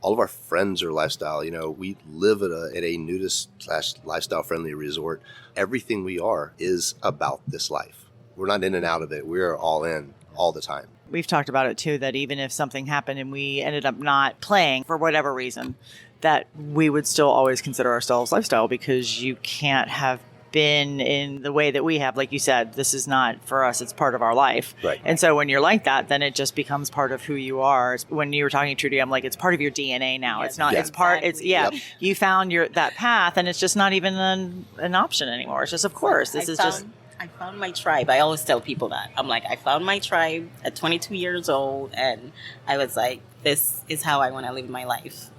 All of our friends are lifestyle. We live at a nudist/lifestyle friendly resort. Everything we are is about this life. We're not in and out of it. We're all in all the time. We've talked about it too, that even if something happened and we ended up not playing for whatever reason, that we would still always consider ourselves lifestyle, because you can't have been in the way that we have. Like you said, this is not for us, it's part of our life. Right. And so when you're like that, then it just becomes part of who you are. When you were talking to Trudy, I'm like, it's part of your DNA now. Yes, It's not, yeah. it's part, it's, yeah, Yep. you found that path, and it's just not even an option anymore. It's just, of course, I found my tribe. I always tell people that. I'm like, I found my tribe at 22 years old, and I was like, this is how I want to live my life,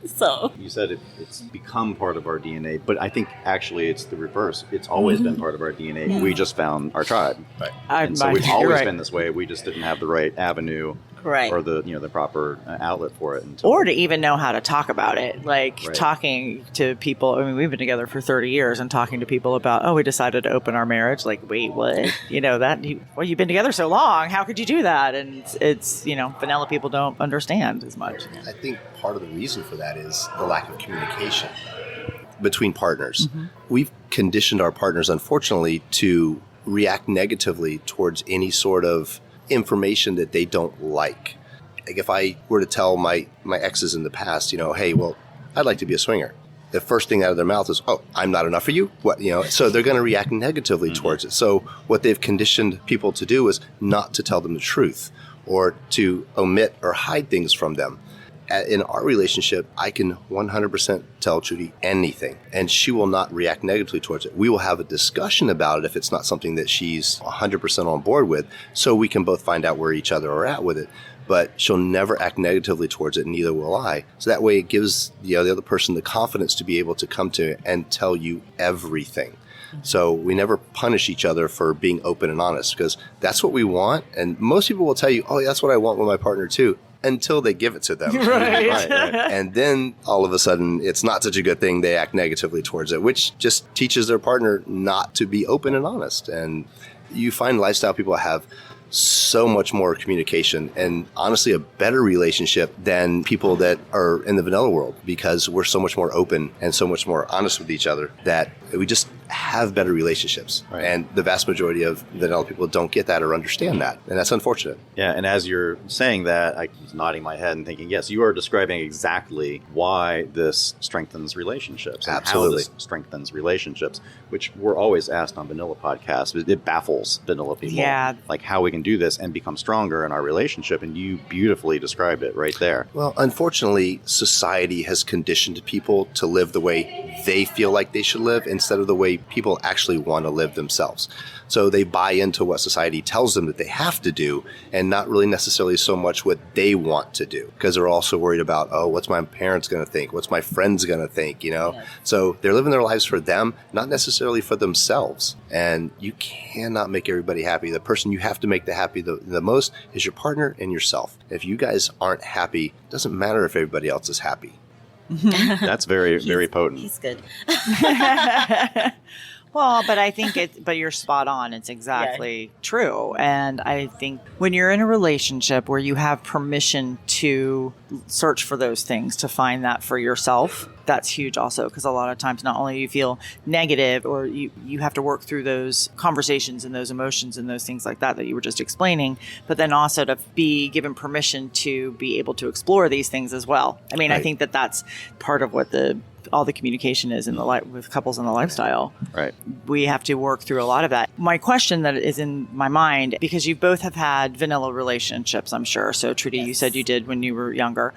So You said it's become part of our DNA, but I think actually it's the reverse. It's always been part of our DNA. Yeah. We just found our tribe. Right. And so we've You're always right. been this way. We just didn't have the right avenue Right. or the proper outlet for it. Until Or to even know how to talk about it, like Right. talking to people. I mean, we've been together for 30 years and talking to people about, we decided to open our marriage. Like, wait, what? You've been together so long. How could you do that? And it's, vanilla people don't understand as much. I think part of the reason for that is the lack of communication between partners. We've conditioned our partners, unfortunately, to react negatively towards any sort of information that they don't like. Like if I were to tell my exes in the past, hey, well, I'd like to be a swinger. The first thing out of their mouth is, oh, I'm not enough for you? What, so they're going to react negatively towards it. So what they've conditioned people to do is not to tell them the truth or to omit or hide things from them. In our relationship, I can 100% tell Trudy anything, and she will not react negatively towards it. We will have a discussion about it if it's not something that she's 100% on board with, so we can both find out where each other are at with it. But she'll never act negatively towards it, neither will I. So that way it gives the other person the confidence to be able to come to and tell you everything. So we never punish each other for being open and honest, because that's what we want. And most people will tell you, oh, that's what I want with my partner too, until they give it to them. Right. Right. And then all of a sudden, it's not such a good thing. They act negatively towards it, which just teaches their partner not to be open and honest. And you find lifestyle people have so much more communication and honestly a better relationship than people that are in the vanilla world, because we're so much more open and so much more honest with each other that we just have better relationships. Right. And the vast majority of vanilla people don't get that or understand that. And that's unfortunate. Yeah, and as you're saying that, I was nodding my head and thinking, yes, you are describing exactly why this strengthens relationships. And Absolutely. how this strengthens relationships, which we're always asked on vanilla podcasts. It baffles vanilla people. Yeah. Like how we can do this and become stronger in our relationship. And you beautifully described it right there. Well, unfortunately, society has conditioned people to live the way they feel like they should live instead of the way people actually want to live themselves. So they buy into what society tells them that they have to do and not really necessarily so much what they want to do, because they're also worried about, oh, what's my parents going to think? What's my friends going to think? Yes. So they're living their lives for them, not necessarily for themselves. And you cannot make everybody happy. The person you have to make the most is your partner and yourself. If you guys aren't happy, it doesn't matter if everybody else is happy. That's very, very potent. He's good. Well, but I think but you're spot on. It's exactly true. And I think when you're in a relationship where you have permission to search for those things, to find that for yourself, that's huge also, because a lot of times not only you feel negative or you have to work through those conversations and those emotions and those things like that you were just explaining, but then also to be given permission to be able to explore these things as well. I mean, Right. I think that's part of what all the communication is in with couples in the lifestyle. Right. We have to work through a lot of that. My question that is in my mind, because you both have had vanilla relationships, I'm sure. So Trudy, you said you did when you were younger.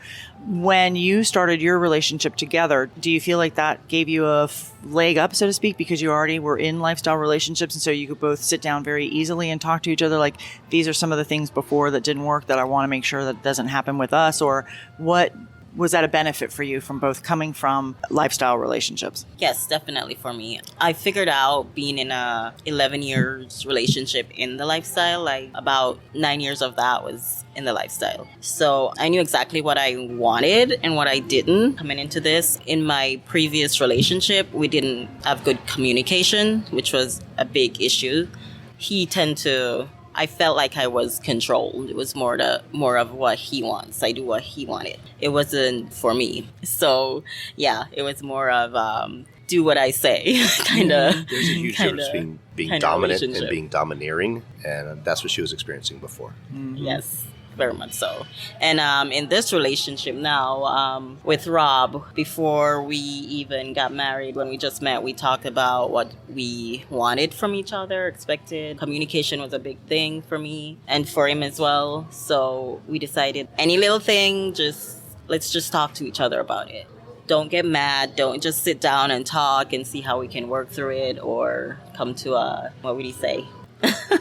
When you started your relationship together, do you feel like that gave you a leg up, so to speak, because you already were in lifestyle relationships, and so you could both sit down very easily and talk to each other like, these are some of the things before that didn't work that I want to make sure that doesn't happen with us? Or what was that a benefit for you from both coming from lifestyle relationships? Yes, definitely for me. I figured out being in a 11 years relationship in the lifestyle, like about 9 years of that was in the lifestyle. So I knew exactly what I wanted and what I didn't coming into this. In my previous relationship, we didn't have good communication, which was a big issue. I felt like I was controlled. It was more of what he wants. I do what he wanted. It wasn't for me. So yeah, it was more of do what I say kind of. There's a huge difference between being dominant and being domineering, and that's what she was experiencing before. Mm-hmm. Yes, very much so. And in this relationship now with Rob, before we even got married, when we just met, we talked about what we wanted from each other, expected. Communication was a big thing for me and for him as well. So we decided any little thing, let's just talk to each other about it. Don't get mad. Don't just sit down and talk and see how we can work through it or come to what would he say?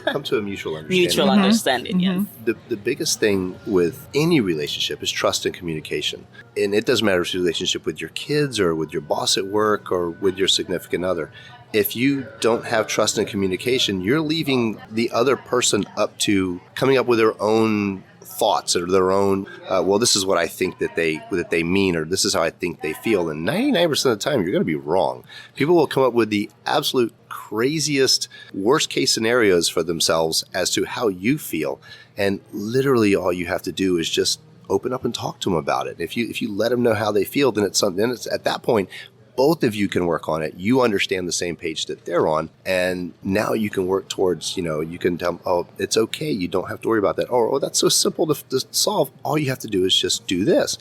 come to a mutual understanding. Mutual understanding, yes. The biggest thing with any relationship is trust and communication. And it doesn't matter if it's a relationship with your kids or with your boss at work or with your significant other. If you don't have trust and communication, you're leaving the other person up to coming up with their own thoughts or their own, well, this is what I think that they mean, or this is how I think they feel. And 99% of the time, you're going to be wrong. People will come up with the absolute craziest, worst case scenarios for themselves as to how you feel. And literally all you have to do is just open up and talk to them about it. If you let them know how they feel, then it's at that point, both of you can work on it. You understand the same page that they're on. And now you can work towards, you can tell them, oh, it's okay. You don't have to worry about that. Or, oh, that's so simple to solve. All you have to do is just do this.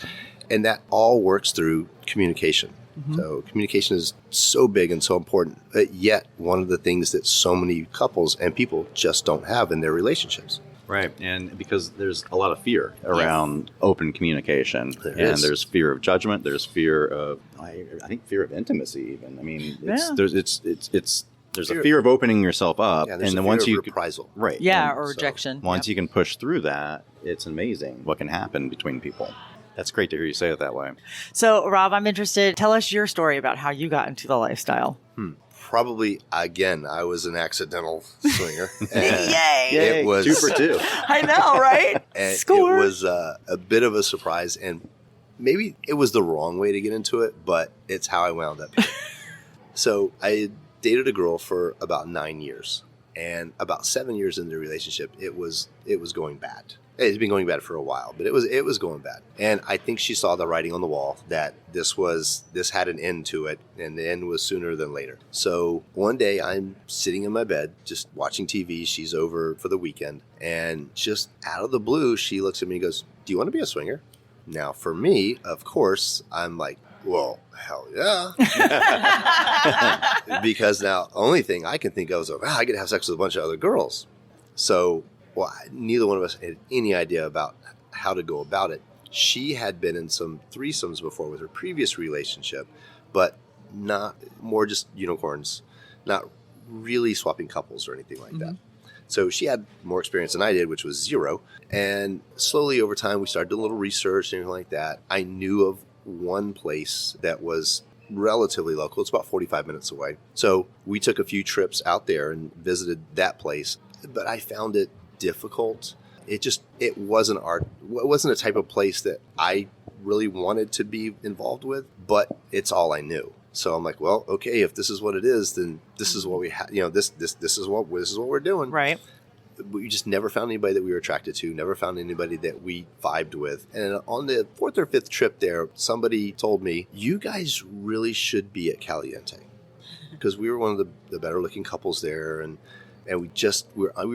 And that all works through communication. So communication is so big and so important, but yet one of the things that so many couples and people just don't have in their relationships. Right. And because there's a lot of fear around open communication. There's fear of judgment. There's fear of, I think, fear of intimacy even. I mean, there's a fear of opening yourself up. Yeah, and then once you reprisal. Right. Yeah, and or rejection. Once you can push through that, it's amazing what can happen between people. That's great to hear you say it that way. So, Rob, I'm interested. Tell us your story about how you got into the lifestyle. Probably, again, I was an accidental swinger. Yay! It was 2 for 2. I know, right? And Score. it was a bit of a surprise, and maybe it was the wrong way to get into it, but it's how I wound up here. So I dated a girl for about 9 years, and about 7 years into the relationship, it was going bad. It's been going bad for a while, but it was going bad. And I think she saw the writing on the wall that this had an end to it, and the end was sooner than later. So one day I'm sitting in my bed just watching TV. She's over for the weekend, and just out of the blue, she looks at me and goes, "Do you want to be a swinger?" Now, for me, of course, I'm like, well, hell yeah. Because now the only thing I can think of is, wow, I get to have sex with a bunch of other girls. So neither one of us had any idea about how to go about it. She had been in some threesomes before with her previous relationship, but not more just unicorns, not really swapping couples or anything like that. So she had more experience than I did, which was 0. And slowly over time, we started doing a little research and everything like that. I knew of one place that was relatively local. It's about 45 minutes away. So we took a few trips out there and visited that place, but I found it difficult. It wasn't a type of place that I really wanted to be involved with, but it's all I knew. So I'm like, well, okay, if this is what it is, then this is what we have. This is what we're doing. Right. We just never found anybody that we were attracted to. Never found anybody that we vibed with. And on the 4th or 5th trip there, somebody told me, "You guys really should be at Caliente," because we were one of the better looking couples there, and we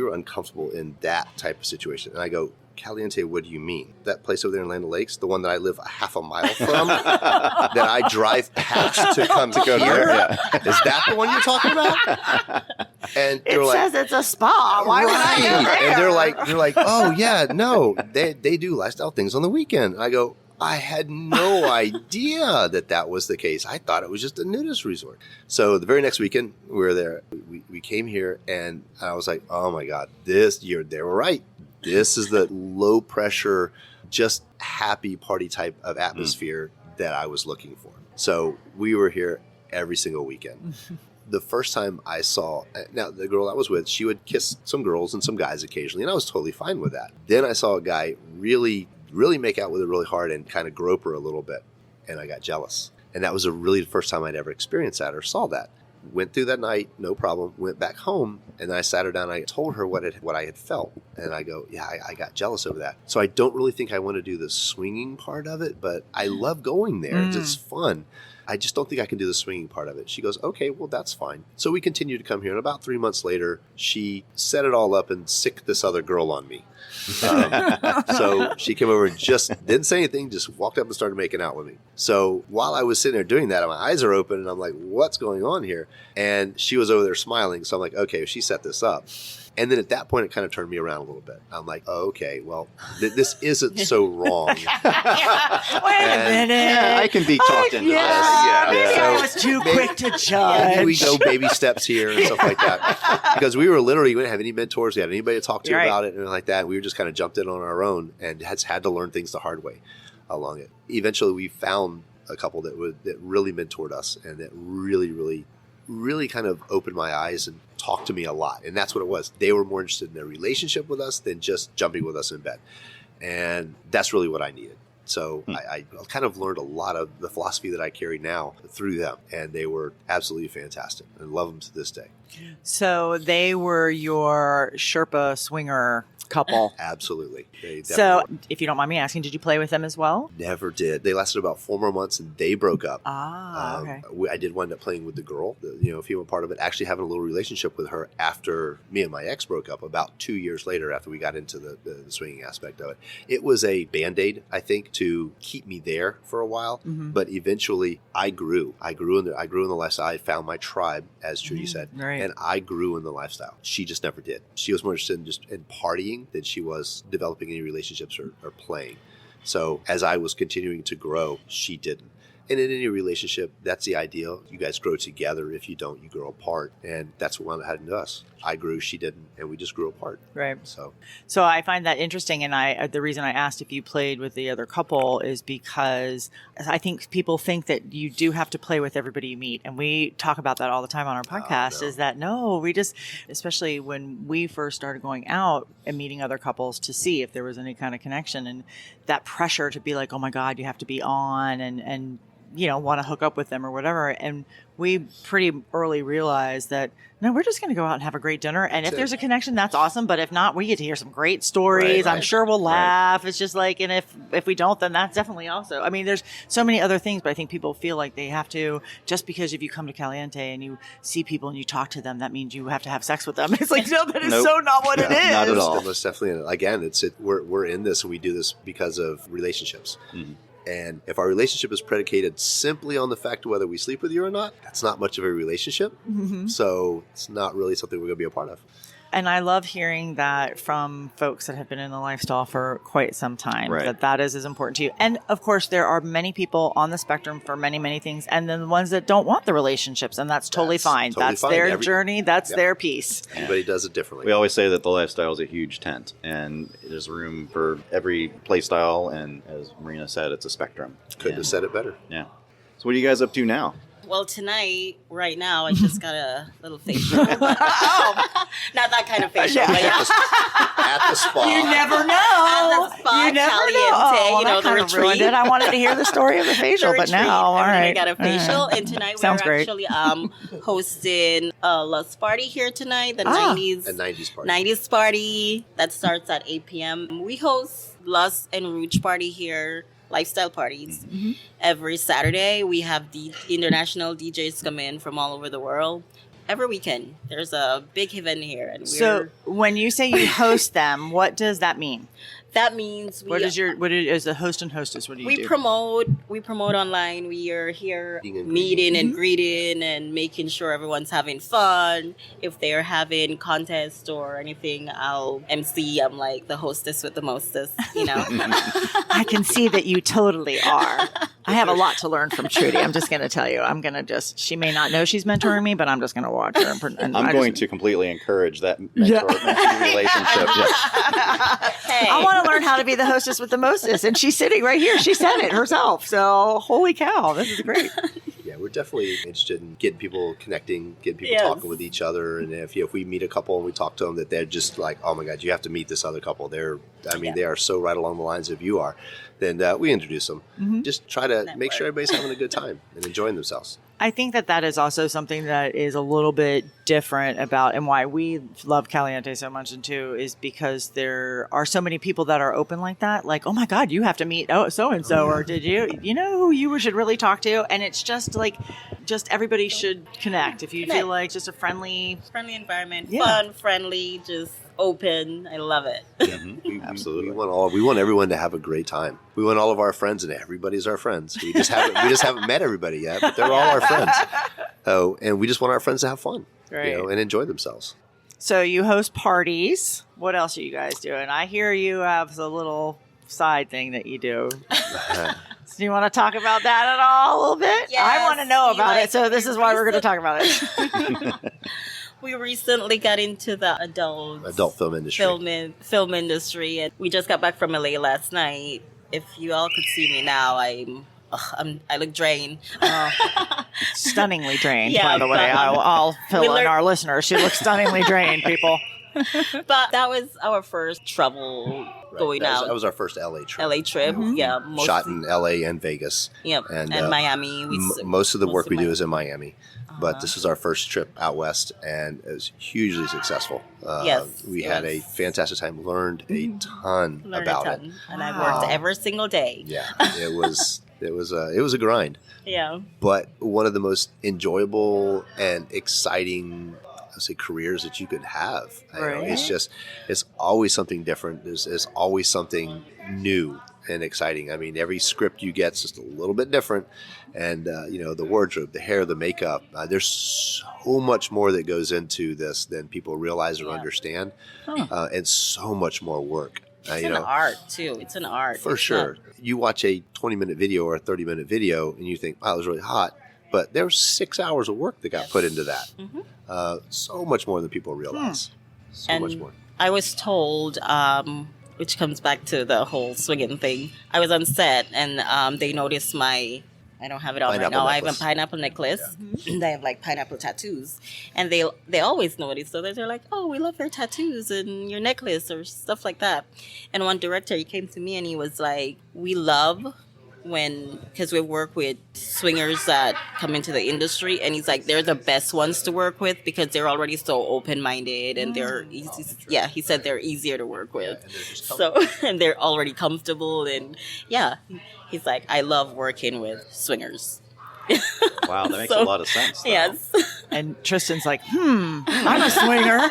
were uncomfortable in that type of situation. And I go, "Caliente, what do you mean? That place over there in Land O'Lakes, the one that I live a half a mile from, that I drive past to come to here? Yeah. Is that the one you're talking about?" And It says it's a spa. Why would I go there? And they're like, "Oh yeah, no, they do lifestyle things on the weekend." And I go, I had no idea that was the case. I thought it was just a nudist resort. So the very next weekend we were there. We came here, and I was like, "Oh my God, they were right. This is the low pressure, just happy party type of atmosphere that I was looking for." So we were here every single weekend. The first time I saw, now the girl I was with, she would kiss some girls and some guys occasionally, and I was totally fine with that. Then I saw a guy really make out with her really hard and kind of grope her a little bit, and I got jealous. And that was the first time I'd ever experienced that or saw that. Went through that night, no problem. Went back home, and I sat her down. And I told her what I had felt, and I go, "Yeah, I got jealous over that." So I don't really think I want to do the swinging part of it, but I love going there. It's fun. I just don't think I can do the swinging part of it. She goes, "Okay, well, that's fine." So we continued to come here, and about 3 months later, she set it all up and sicked this other girl on me. So she came over and just didn't say anything, just walked up and started making out with me. So while I was sitting there doing that, my eyes are open, and I'm like, "What's going on here?" And she was over there smiling. So I'm like, "Okay, she set this up." And then at that point, it kind of turned me around a little bit. I'm like, oh, okay, well, this isn't so wrong. Wait a minute. Yeah, I can be talked into Yeah, this. maybe So I was too quick to judge. Maybe we go baby steps here and stuff like that. Because we didn't have any mentors. We had anybody to talk to about it and like that. We were just kind of jumped in on our own and had to learn things the hard way along it. Eventually, we found a couple that really mentored us and that really, really, really kind of opened my eyes and talked to me a lot. And that's what it was. They were more interested in their relationship with us than just jumping with us in bed. And that's really what I needed. So I kind of learned a lot of the philosophy that I carry now through them. And they were absolutely fantastic and love them to this day. So they were your Sherpa swinger couple. Absolutely. They So definitely if you don't mind me asking, did you play with them as well? never did. They lasted about 4 more months and they broke up. Okay. I did wind up playing with the girl, the female part of it, actually having a little relationship with her after me and my ex broke up about 2 years later after we got into the swinging aspect of it. It was a Band-Aid, I think, to keep me there for a while, but eventually I grew. I grew in the lifestyle. I found my tribe, as Trudy said, right. and I grew in the lifestyle. She just never did. She was more interested in partying than she was developing any relationships or playing. So as I was continuing to grow, she didn't. And in any relationship, that's the ideal. You guys grow together. If you don't, you grow apart. And that's what happened to us. I grew, she didn't, and we just grew apart. Right. So I find that interesting. And the reason I asked if you played with the other couple is because I think people think that you do have to play with everybody you meet. And we talk about that all the time on our podcast, no. is that we just, especially when we first started going out and meeting other couples to see if there was any kind of connection, and that pressure to be like, oh my God, you have to be on and want to hook up with them or whatever. And we pretty early realized that, no, we're just going to go out and have a great dinner. And if there's a connection, that's awesome. But if not, we get to hear some great stories. Right. I'm sure we'll laugh. It's just like, and if we don't, then that's definitely also, I mean, there's so many other things, but I think people feel like they have to, just because if you come to Caliente and you see people and you talk to them, that means you have to have sex with them. It's like, no, that is Nope. so not what it is. Not at all. Most definitely. Again, we're in this and we do this because of relationships. Mm-hmm. And if our relationship is predicated simply on the fact of whether we sleep with you or not, that's not much of a relationship. Mm-hmm. So it's not really something we're going to be a part of. And I love hearing that from folks that have been in the lifestyle for quite some time, Right. that is as important to you. And of course, there are many people on the spectrum for many, many things. And then the ones that don't want the relationships, and that's totally fine. totally That's fine. their journey. That's their piece. Everybody does it differently. We always say that the lifestyle is a huge tent, and there's room for every play style. And as Myrina said, it's a spectrum. Couldn't have said it better. Yeah. So what are you guys up to now? Well, tonight, right now, I just got a little facial. Not that kind of facial, but yeah. At the spa. You never know. At the spa, You never Caliente, know. Oh, the that kind of ruined retreat. it. I wanted to hear the story of the facial, but now, all And then I right. got a facial, and tonight Sounds we're great. actually hosting a Lust Party here tonight, the Ah. 90s. A 90s party. 90s party that starts at 8 p.m. We host Lust and Rouge Party here, lifestyle parties. Mm-hmm. Every Saturday, we have the international DJs come in from all over the world. Every weekend, there's a big event here. And So when you say you host them, what does that mean? that means we As a host and hostess, what do you do? we promote online. We are here Meeting and meeting and greeting and making sure everyone's having fun. If they're having contests or anything, I'll MC. I'm like the hostess with the mostest, I can see that you totally are. I have a lot to learn from Trudy. I'm just going to tell you. I'm going to she may not know she's mentoring me, but I'm just going to watch her. And I'm going to completely encourage that mentor-mentee relationship. Yeah. Hey, I want to learn how to be the hostess with the mostest. And she's sitting right here. She said it herself. So holy cow, this is great. Yeah, we're definitely interested in getting people connecting, getting people Yes. talking with each other. And if we meet a couple and we talk to them, that they're just like, oh my God, you have to meet this other couple. They are so right along the lines of you are. Then we introduce them. Just try to make sure everybody's having a good time and enjoying themselves. I think that is also something that is a little bit different about, and why we love Caliente so much too, is because there are so many people that are open like that. Like, oh my God, you have to meet so-and-so, or did you know who you should really talk to? And it's just like, everybody should connect. If you feel like just a friendly environment, Yeah. fun, friendly, just open. I love it. Absolutely. We want everyone to have a great time. We want all of our friends, and everybody's our friends. We just haven't met everybody yet, but they're all our friends. Oh, and we just want our friends to have fun, Right. and enjoy themselves. So you host parties. What else are you guys doing? I hear you have a little side thing that you do. Do you want to talk about that at all a little bit? Yes, I want to know about like, it. So this is why we're going to talk about it. We recently got into the adult film industry. Film industry, and we just got back from LA last night. If you all could see me now, I look drained. Stunningly drained, Yeah, by the way. I'll fill in our listeners. She looks stunningly drained, people. But that was our first trouble going out. That was our first LA trip. LA trip, yeah. Shot in LA and Vegas. Yep, and Miami. Most of the work we do is in Miami. But this is our first trip out west, and it was hugely successful. We had a fantastic time, learned a ton about it. And I worked every single day. Yeah, it was a grind. Yeah. But one of the most enjoyable and exciting, careers that you could have. Right. It's always something different. There's always something new and exciting. I mean, every script you get is just a little bit different. And, the wardrobe, the hair, the makeup, there's so much more that goes into this than people realize or understand. And so much more work. It's an art, too. It's an art. For sure. You watch a 20-minute video or a 30-minute video and you think, wow, it was really hot. But there was 6 hours of work that got put into that. So much more than people realize. So much more. I was told, which comes back to the whole swinging thing. I was on set and they noticed I don't have it on right now. I have a pineapple necklace. Yeah. They have like pineapple tattoos. And they always notice. So they're like, oh, we love your tattoos and your necklace or stuff like that. And one director, he came to me and he was like, we love because we work with swingers that come into the industry, and he's like, they're the best ones to work with because they're already so open-minded and they're easy. Yeah, he said they're easier to work with. And they're already comfortable, and he's like, I love working with swingers. Wow, that makes a lot of sense. Though. Yes. And Tristan's like, I'm a swinger.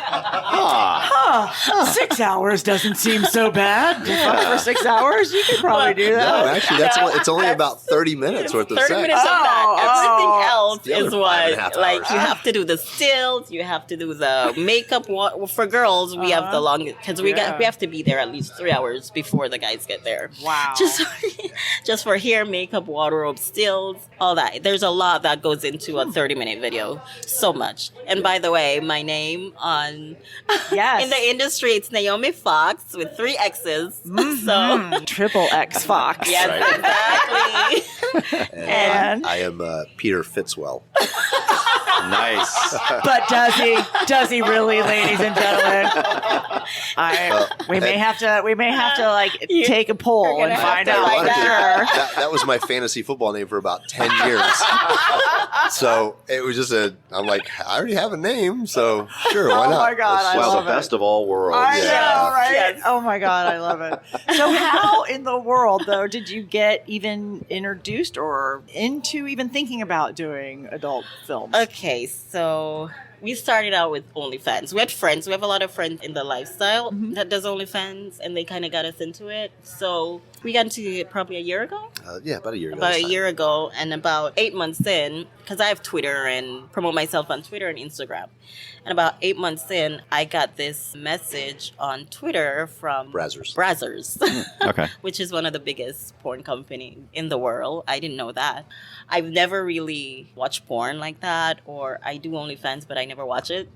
6 hours doesn't seem so bad. For 6 hours, you could probably do that. No, actually, it's only about 30 minutes worth of 30 sex. minutes of that. Everything else is what, like, you have to do the stills, you have to do the makeup. For girls, we have the longest, because we have to be there at least 3 hours before the guys get there. Wow. Just for hair, makeup, wardrobe, stills, all that. There's a lot that goes into a 30-minute video. So much. And by the way, my name in the industry, it's Naomi Fox with 3 X's. So Triple X Fox. Yes, exactly. And I am Peter Fitzwell. Nice. But does he really, ladies and gentlemen? We may have to like take a poll and find out for sure. That was my fantasy football name for about 10 years. So it was just I'm like, I already have a name, so sure, why not? Oh my God, I love the best of all worlds. I know, right? Yes. Oh my God, I love it. So how in the world, though, did you get even introduced or into even thinking about doing adult films? Okay, so we started out with OnlyFans. We had friends. We have a lot of friends in the lifestyle that does OnlyFans, and they kind of got us into it. So we got into it probably a year ago. About a year ago. About a year ago, and about 8 months in, because I have Twitter and promote myself on Twitter and Instagram. And about 8 months in, I got this message on Twitter from Brazzers. Okay. Which is one of the biggest porn companies in the world. I didn't know that. I've never really watched porn like that, or I do OnlyFans, but I never watch it.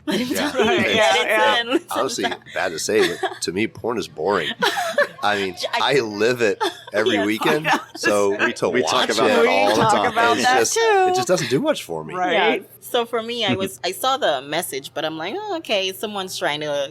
Honestly, bad to say, but to me, porn is boring. I mean, I live it every weekend, so we talk about it all the time. It just doesn't do much for me. Right. Yeah. So for me, I saw the message, but I'm like, oh, okay, someone's trying to,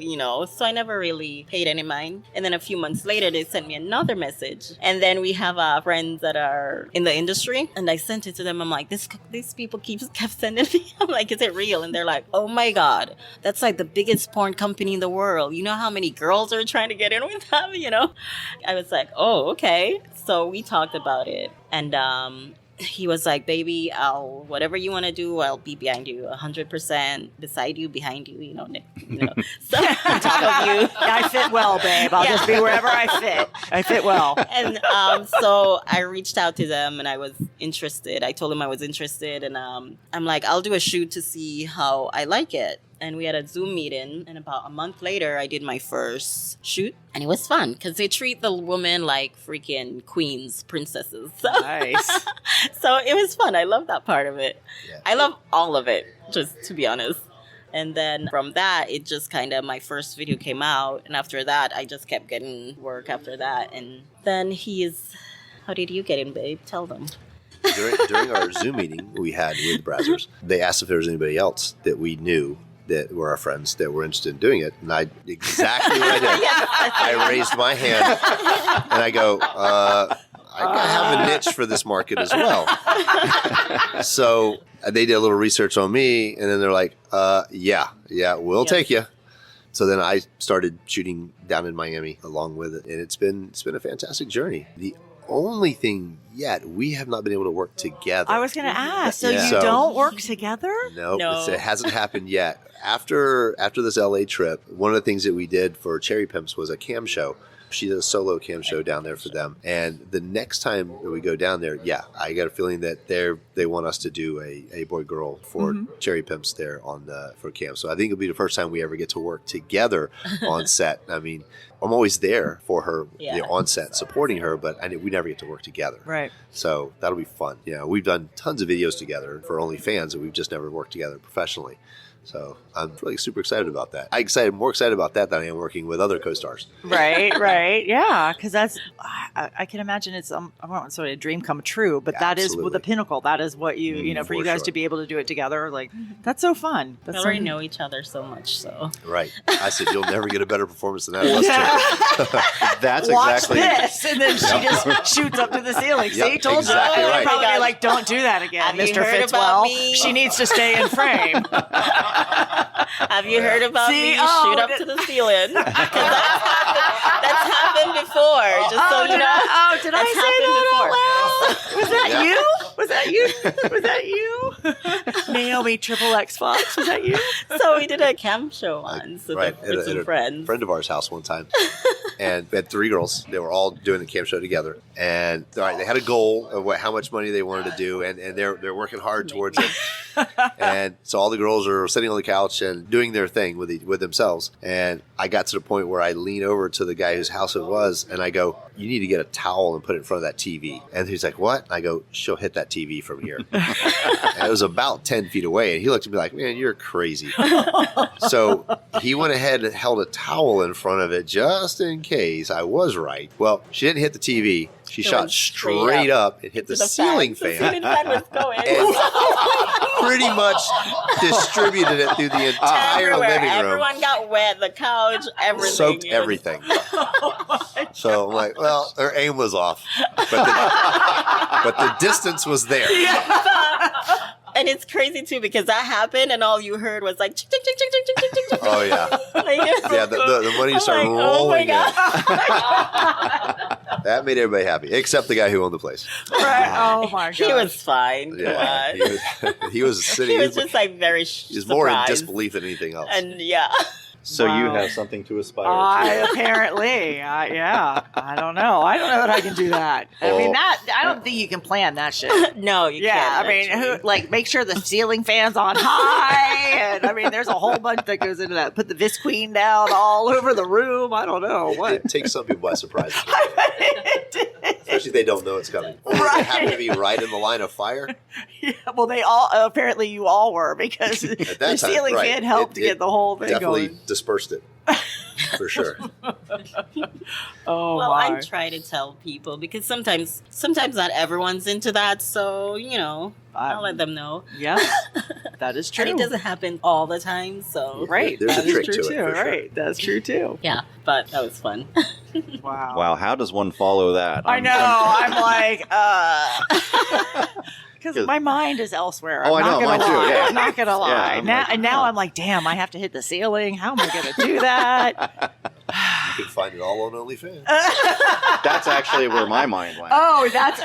so I never really paid any mind. And then a few months later, they sent me another message. And then we have friends that are in the industry, and I sent it to them. I'm like, these people kept sending me. I'm like, is it real? And they're like, oh my God, that's like the biggest porn company in the world. You know how many girls are trying to get in with them, I was like, oh, okay. So we talked about it. And he was like, baby, whatever you want to do, I'll be behind you 100%, beside you, behind you, so on top of you. I fit well, babe. I'll just be wherever I fit. I fit well. And so I reached out to them and I was interested. I told them I was interested, and I'm like, I'll do a shoot to see how I like it. and we had a Zoom meeting. And about a month later, I did my first shoot. And it was fun because they treat the women like freaking queens, princesses. So, Nice. so it was fun. I love that part of it. Yeah. I love all of it, just to be honest. And then from that, it just kind of, my first video came out. And after that, I just kept getting work after that. And then how did you get in, babe? Tell them. During our Zoom meeting we had with Brazzers, they asked if there was anybody else that we knew that were our friends that were interested in doing it. And exactly what I did. I raised my hand and I go, I have a niche for this market as well. So they did a little research on me, and then they're like, yeah, we'll take you. So then I started shooting down in Miami along with it, and it's been a fantastic journey. The only thing yet, we have not been able to work together. I was going to ask. So Yeah. you So- don't work together? No. It hasn't happened yet. After this LA trip, one of the things that we did for Cherry Pimps was a cam show. She did a solo cam show down there for them. And the next time that we go down there, I got a feeling that they want us to do a boy-girl for Cherry Pimps there for cam. So I think it'll be the first time we ever get to work together on set. I mean, I'm always there for her on set, supporting her, but we never get to work together. Right. So that'll be fun. We've done tons of videos together for OnlyFans, and we've just never worked together professionally. So I'm really super excited about that. I'm more excited about that than I am working with other co-stars. Right. Yeah, because I can imagine it's I won't say a dream come true, but that is Absolutely. the pinnacle. That is what you for for you guys sure. to be able to do it together. Like that's so fun. We That's already so, know each other so much, so. Right. I said, you'll never get a better performance than that. That's true. That's Watch exactly. this, and then she just shoots up to the ceiling. See, told exactly you. right. Probably Oh my like, don't do that again, Have you Mr. heard Fitzwell. about me? She needs to stay in frame. Have you heard about See, me oh, shoot up to the ceiling? 'Cause that's happened before, just so you know. Did I That's say that happened out loud? Was that you? Was that you? Naomi Triple X Fox. Was that you? So we did a camp show once with Right. with some friends. friend of ours' house one time. And we had 3 girls. They were all doing the camp show together. And all right, they had a goal of how much money they wanted to do, and they're working hard towards it. And so all the girls are sitting on the couch and doing their thing with themselves. And I got to the point where I lean over to the guy whose house it was, and I go, "You need to get a towel and put it in front of that TV." And he's like, "What?" I go, "She'll hit that TV from here." And it was about 10 feet away, and he looked at me like, "Man, you're crazy." So he went ahead and held a towel in front of it just in case I was right. Well, she didn't hit the TV. She It shot went straight straight up and hit the ceiling The fan. ceiling fan was going And pretty much distributed it through the entire everywhere. living room. Everyone got wet. The couch, everything. Soaked It was- everything. So I'm like, well, her aim was off, but the distance was there. And it's crazy too because that happened and all you heard was like, chick, chick, chick, chick, chick, chick, chick, chick. Oh yeah, Like, yeah. The money I'm started like, oh my rolling in. God. That made everybody happy, except the guy who owned the place. Right. Oh my god. He was fine. Yeah, Come on. he was sitting. He was just like very he was more in surprised. disbelief than anything else. And yeah. So you Wow. have something to aspire I to. apparently, yeah. I don't know. I don't know that I can do that. I mean, I don't think you can plan that shit. No, you Yeah, can't. I mean, actually. make sure the ceiling fan's on high, and I mean, there's a whole bunch that goes into that. Put the Visqueen down all over the room. I don't know what. It takes some people by surprise, especially if they don't know it's coming. Or Right. they happen to be right in the line of fire. Yeah, well, they all apparently you all were because At the that time, ceiling right. fan helped to get the whole thing Definitely going. dispersed it for sure. Oh well, my! I try to tell people because sometimes not everyone's into that. So I'll let them know. Yeah, that is true. And it doesn't happen all the time. So Right, There's that a is trick true to it, too. for sure. Right, that's true too. yeah, but that was fun. Wow. Wow, how does one follow that? I know. I'm like, because my mind is elsewhere. Oh, I'm I know, not gonna mine too, lie. yeah. I'm not gonna lie. I'm now, like, and now oh. I'm like, damn, I have to hit the ceiling. How am I gonna do that? You can find it all on OnlyFans. That's actually where my mind went. Oh, that's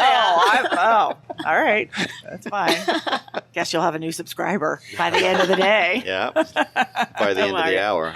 all right. That's fine. Guess you'll have a new subscriber by the end of the day. Yeah. By the end of the hour.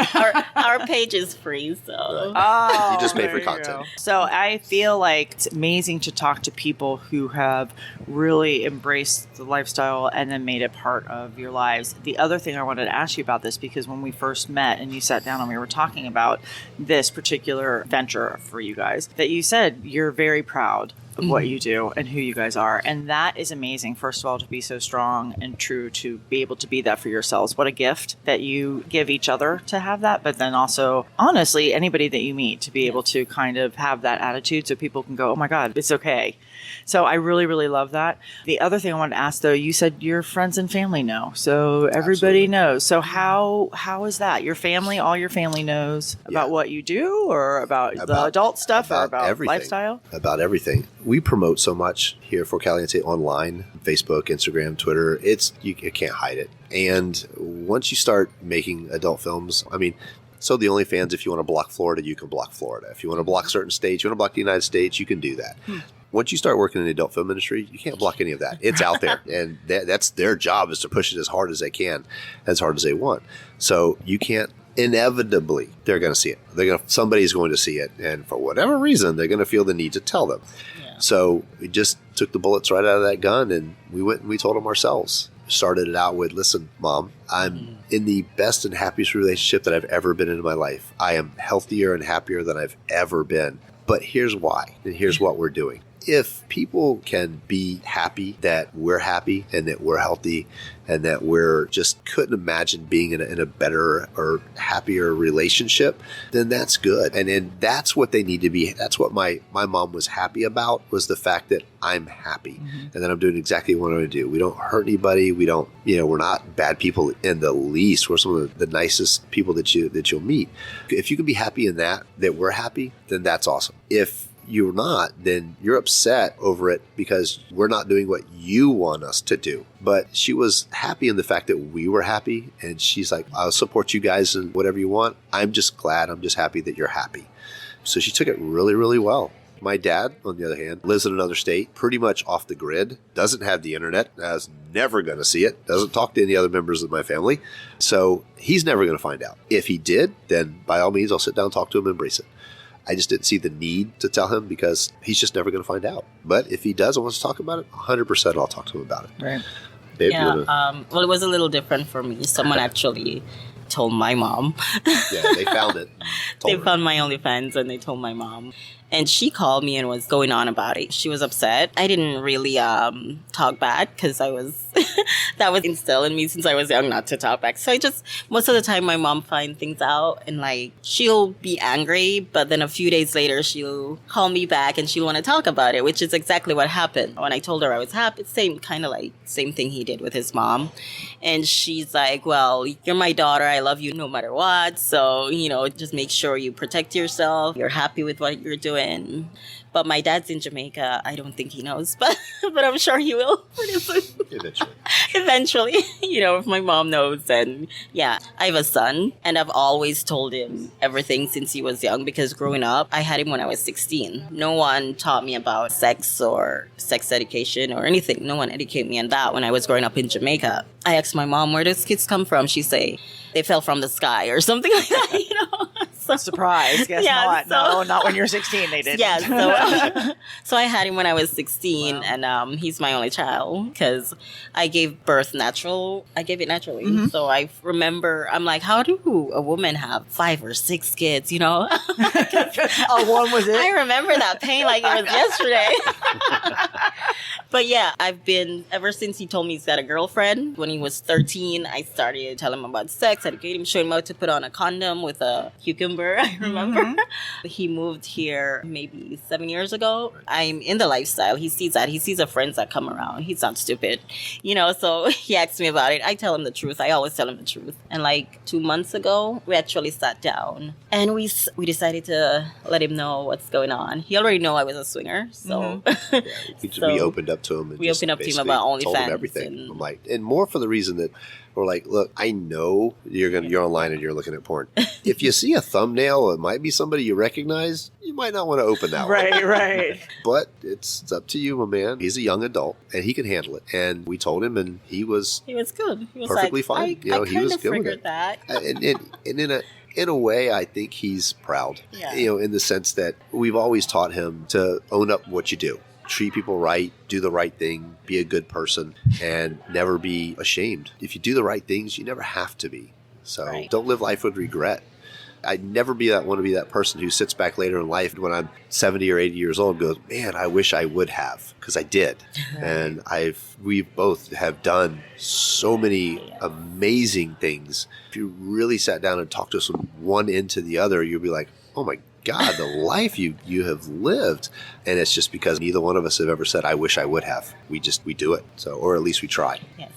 Our page is free, so. Oh, You just pay there for you content. go. So I feel like it's amazing to talk to people who have really embraced the lifestyle and then made it part of your lives. The other thing I wanted to ask you about this, because when we first met and you sat down and we were talking about this particular venture for you guys, that you said you're very proud of what you do and who you guys are. And that is amazing, first of all, to be so strong and true, to be able to be that for yourselves. What a gift that you give each other to have that, but then also, honestly, anybody that you meet to be able to kind of have that attitude so people can go, oh my God, it's okay. So I really, really love that. The other thing I wanted to ask, though, you said your friends and family know. So everybody Absolutely. knows. So how is that? Your family, all your family knows about what you do, or about the adult stuff, or about everything. lifestyle? About everything. We promote so much here for Caliente online, Facebook, Instagram, Twitter. You can't hide it. And once you start making adult films, I mean, so the OnlyFans, if you want to block Florida, you can block Florida. If you want to block certain states, you want to block the United States, you can do that. Once you start working in the adult film industry, you can't block any of that. It's out there. And that's their job, is to push it as hard as they can, as hard as they want. So you can't, inevitably, they're going to see it. Somebody's going to see it. And for whatever reason, they're going to feel the need to tell them. Yeah. So we just took the bullets right out of that gun, and we went and we told them ourselves. Started it out with, listen, Mom, I'm in the best and happiest relationship that I've ever been in my life. I am healthier and happier than I've ever been. But here's why, and here's what we're doing. If people can be happy that we're happy and that we're healthy and that we're just couldn't imagine being in a better or happier relationship, then that's good. And then that's what they need to be. That's what my mom was happy about, was the fact that I'm happy and that I'm doing exactly what I'm going to do. We don't hurt anybody. We don't, we're not bad people in the least. We're some of the nicest people that you'll meet. If you can be happy in that we're happy, then that's awesome. If you're not, then you're upset over it because we're not doing what you want us to do. But she was happy in the fact that we were happy, and she's like, I'll support you guys in whatever you want. I'm just happy that you're happy. So she took it really, really well. My dad, on the other hand, lives in another state, pretty much off the grid, doesn't have the internet, is never going to see it, doesn't talk to any other members of my family. So he's never going to find out. If he did, then by all means, I'll sit down, talk to him, and embrace it. I just didn't see the need to tell him because he's just never going to find out. But if he does and wants to talk about it, 100% I'll talk to him about it. Right. Babe, Yeah. Well, it was a little different for me. Someone actually told my mom. Yeah, they found it. They found my OnlyFans and they told my mom. And she called me and was going on about it. She was upset. I didn't really talk back because that was instilled in me since I was young not to talk back. So most of the time my mom finds things out and she'll be angry, but then a few days later she'll call me back and she'll want to talk about it, which is exactly what happened. When I told her I was happy, same thing he did with his mom. And she's like, well, you're my daughter. I love you no matter what. So, just make sure you protect yourself. You're happy with what you're doing. But my dad's in Jamaica. I don't think he knows, but I'm sure he will. Eventually, if my mom knows, then yeah. I have a son, and I've always told him everything since he was young, because growing up, I had him when I was 16. No one taught me about sex or sex education or anything. No one educated me on that when I was growing up in Jamaica. I asked my mom, where does kids come from? She say, they fell from the sky or something like that, So, surprise. Guess not. No, not when you're 16. They didn't. Yeah. So I had him when I was 16, wow. And he's my only child because I gave birth natural. I gave it naturally. Mm-hmm. So I remember, I'm like, how do a woman have 5 or 6 kids? One was it? I remember that pain like it was yesterday. But yeah, I've been, ever since he told me he's got a girlfriend, when he was 13, I started telling him about sex, educating him, showing him how to put on a condom with a cucumber, I remember. Mm-hmm. He moved here maybe 7 years ago. I'm in the lifestyle. He sees that. He sees the friends that come around. He's not stupid, so he asks me about it. I tell him the truth. I always tell him the truth. And 2 months ago, we actually sat down and we decided to let him know what's going on. He already knew I was a swinger, so... Mm-hmm. Yeah, we opened up to him. And we opened up to him about OnlyFans. Told him everything. And more for the reason that Or like, look, I know you're online and you're looking at porn. If you see a thumbnail, it might be somebody you recognize. You might not want to open that one. Right. But it's up to you, my man. He's a young adult and he can handle it. And we told him, and he was good. He was perfectly like, fine. I He was kind of good with figured it. that. And in a way, I think he's proud. Yeah. In the sense that we've always taught him to own up what you do. Treat people right, do the right thing, be a good person, and never be ashamed. If you do the right things, you never have to be. So Don't live life with regret. I'd never want to be that person who sits back later in life when I'm 70 or 80 years old and goes, man, I wish I would have, because I did. And we both have done so many amazing things. If you really sat down and talked to us from one end to the other, you'd be like, oh my God, the life you have lived. And it's just because neither one of us have ever said, I wish I would have. We do it. So, or at least we try. Yes.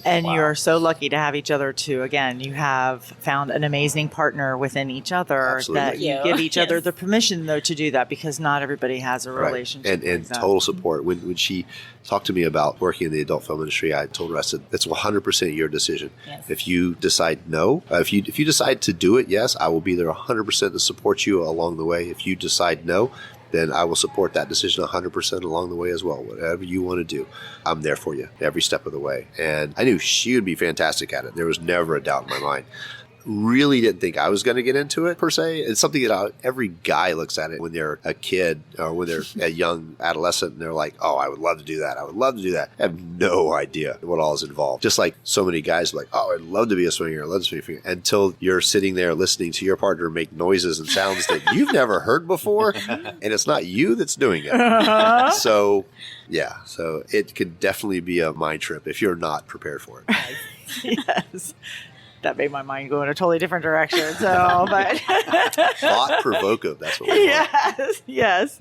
And you're so lucky to have each other too. Again, you have found an amazing partner within each other. Absolutely. That you give each other the permission though to do that, because not everybody has a relationship. And total support. When she talked to me about working in the adult film industry, I told her, I said, it's 100% your decision. Yes. If you decide no, if you decide to do it, yes, I will be there 100% to support you along the way. If you decide no, then I will support that decision 100% along the way as well. Whatever you want to do, I'm there for you every step of the way. And I knew she would be fantastic at it. There was never a doubt in my mind. Really didn't think I was going to get into it per se. It's something that every guy looks at it when they're a kid or when they're a young adolescent, and they're like, oh, I would love to do that. I would love to do that. I have no idea what all is involved. Just like so many guys are like, oh, I'd love to be a swinger. I'd love to be a swinger. Until you're sitting there listening to your partner make noises and sounds that you've never heard before, and it's not you that's doing it. So, yeah. So it could definitely be a mind trip if you're not prepared for it. Yes. That made my mind go in a totally different direction. So, but thought provocative. That's what we want. Yes.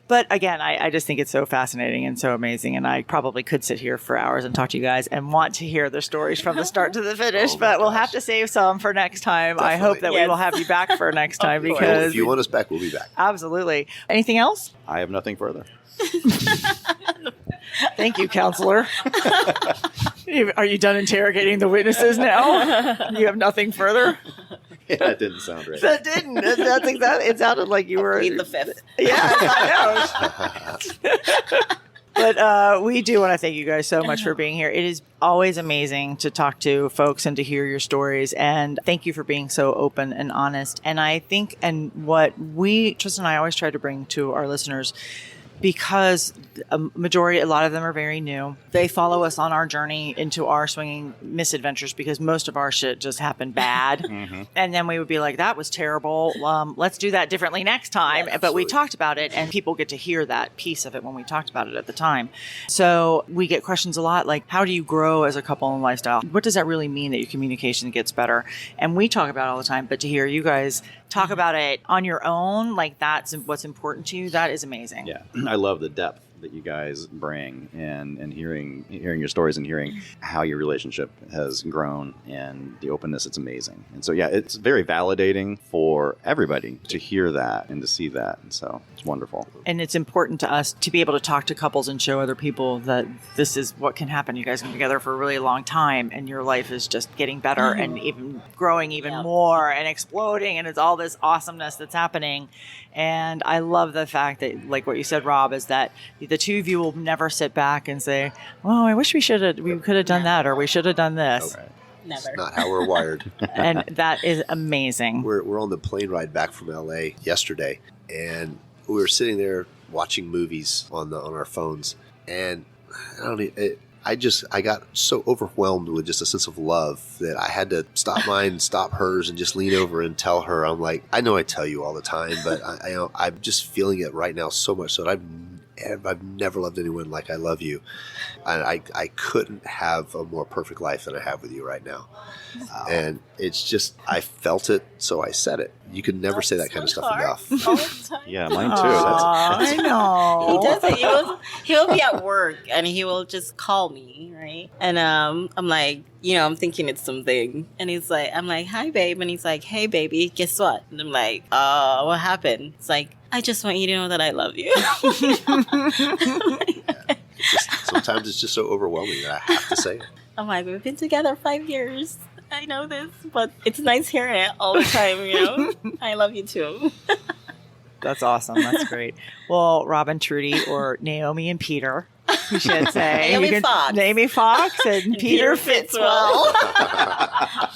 But again, I just think it's so fascinating and so amazing. And I probably could sit here for hours and talk to you guys and want to hear the stories from the start to the finish. But we'll have to save some for next time. Definitely. I hope that we will have you back for next time because if you want us back, we'll be back. Absolutely. Anything else? I have nothing further. Thank you, counselor. Are you done interrogating the witnesses now? You have nothing further? Yeah, that didn't sound right. That didn't. That's exactly. It sounded like you were. Plead the fifth. Yeah, I know. But we do want to thank you guys so much for being here. It is always amazing to talk to folks and to hear your stories. And thank you for being so open and honest. And I think, and what Tristan and I always try to bring to our listeners, because a lot of them are very new. They follow us on our journey into our swinging misadventures because most of our shit just happened bad. Mm-hmm. And then we would be like, that was terrible. Let's do that differently next time. Yeah, but we talked about it and people get to hear that piece of it when we talked about it at the time. So we get questions a lot like, how do you grow as a couple in lifestyle? What does that really mean that your communication gets better? And we talk about it all the time, but to hear you guys talk about it on your own, like that's what's important to you, that is amazing. Yeah. I love the depth that you guys bring and hearing your stories and hearing how your relationship has grown and the openness. It's amazing. And so, yeah, it's very validating for everybody to hear that and to see that. And so it's wonderful. And it's important to us to be able to talk to couples and show other people that this is what can happen. You guys have been together for a really long time and your life is just getting better and even growing even more and exploding. And it's all this awesomeness that's happening. And I love the fact that, like what you said, Rob, is that the two of you will never sit back and say, "Oh, I wish we could have done that, or we should have done this." Okay. Never. It's not how we're wired. And that is amazing. We're on the plane ride back from LA yesterday, and we were sitting there watching movies on our phones, and I got so overwhelmed with just a sense of love that I had to stop mine, stop hers, and just lean over and tell her, I'm like, I know I tell you all the time, but I'm just feeling it right now so much so that I've never loved anyone like I love you. And I couldn't have a more perfect life than I have with you right now. And it's just, I felt it, so I said it. You can never say that kind of stuff enough. All the time. Yeah, mine too. I know. He does it. He'll be at work and he will just call me, right? And I'm like, I'm thinking it's something. And I'm like, hi, babe. And he's like, hey, baby, guess what? And I'm like, what happened? It's like, I just want you to know that I love you. Sometimes it's just so overwhelming that I have to say it. I'm like, we've been together 5 years. I know this, but it's nice hearing it all the time, you know? I love you too. That's awesome. That's great. Well, Rob and Trudy, or Naomi and Peter, we should say. Naomi Fox. Naomi Fox and Peter Fitzwell.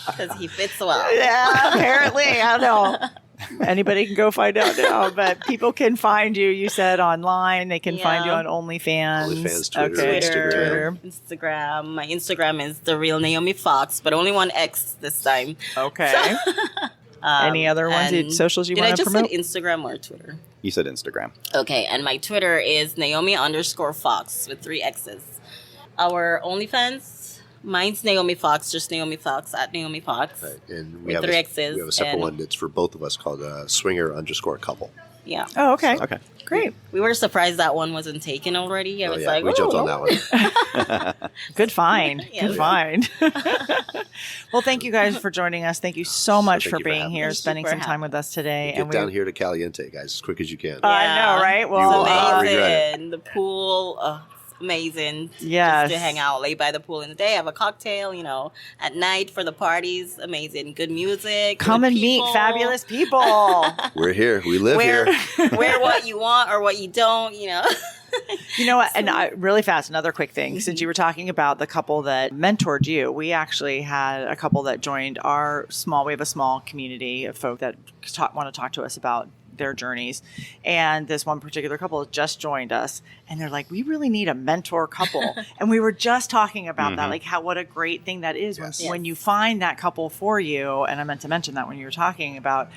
Because he fits well. Yeah, apparently. I don't know. Anybody can go find out now, but people can find you, you said, online. They can find you on OnlyFans. OnlyFans, Twitter, Instagram. My Instagram is The Real Naomi Fox, but only one X this time. Okay. Any other ones, socials you want to promote? Did I just say Instagram or Twitter? You said Instagram. Okay, and my Twitter is Naomi_Fox with 3 X's. Our OnlyFans, mine's Naomi Fox, just Naomi Fox at Naomi Fox. Right. And with 3 X's. We have a separate one that's for both of us called Swinger_Couple. Yeah. Oh, okay. Okay. Great. We were surprised that one wasn't taken already. I was like, we jumped on that one. Good find. Yeah. Good find. Well, thank you guys for joining us. Thank you so much for being here, spending some time with us today. Get down here to Caliente, guys, as quick as you can. I know, right? Well, You will not regret amazing. The pool, it's amazing. Yes. Just to hang out, lay by the pool in the day, have a cocktail, you know, at night for the parties. Amazing. Good music. Come good and people. meet fabulous people. We're here. We live here. Wear what you want or what you don't, you know. You know what? And really fast, another quick thing. Since you were talking about the couple that mentored you, we actually had a couple that joined we have a small community of folk that want to talk to us about their journeys. And this one particular couple just joined us, and they're like, we really need a mentor couple. And we were just talking about that, like what a great thing that is when you find that couple for you. And I meant to mention that when you were talking about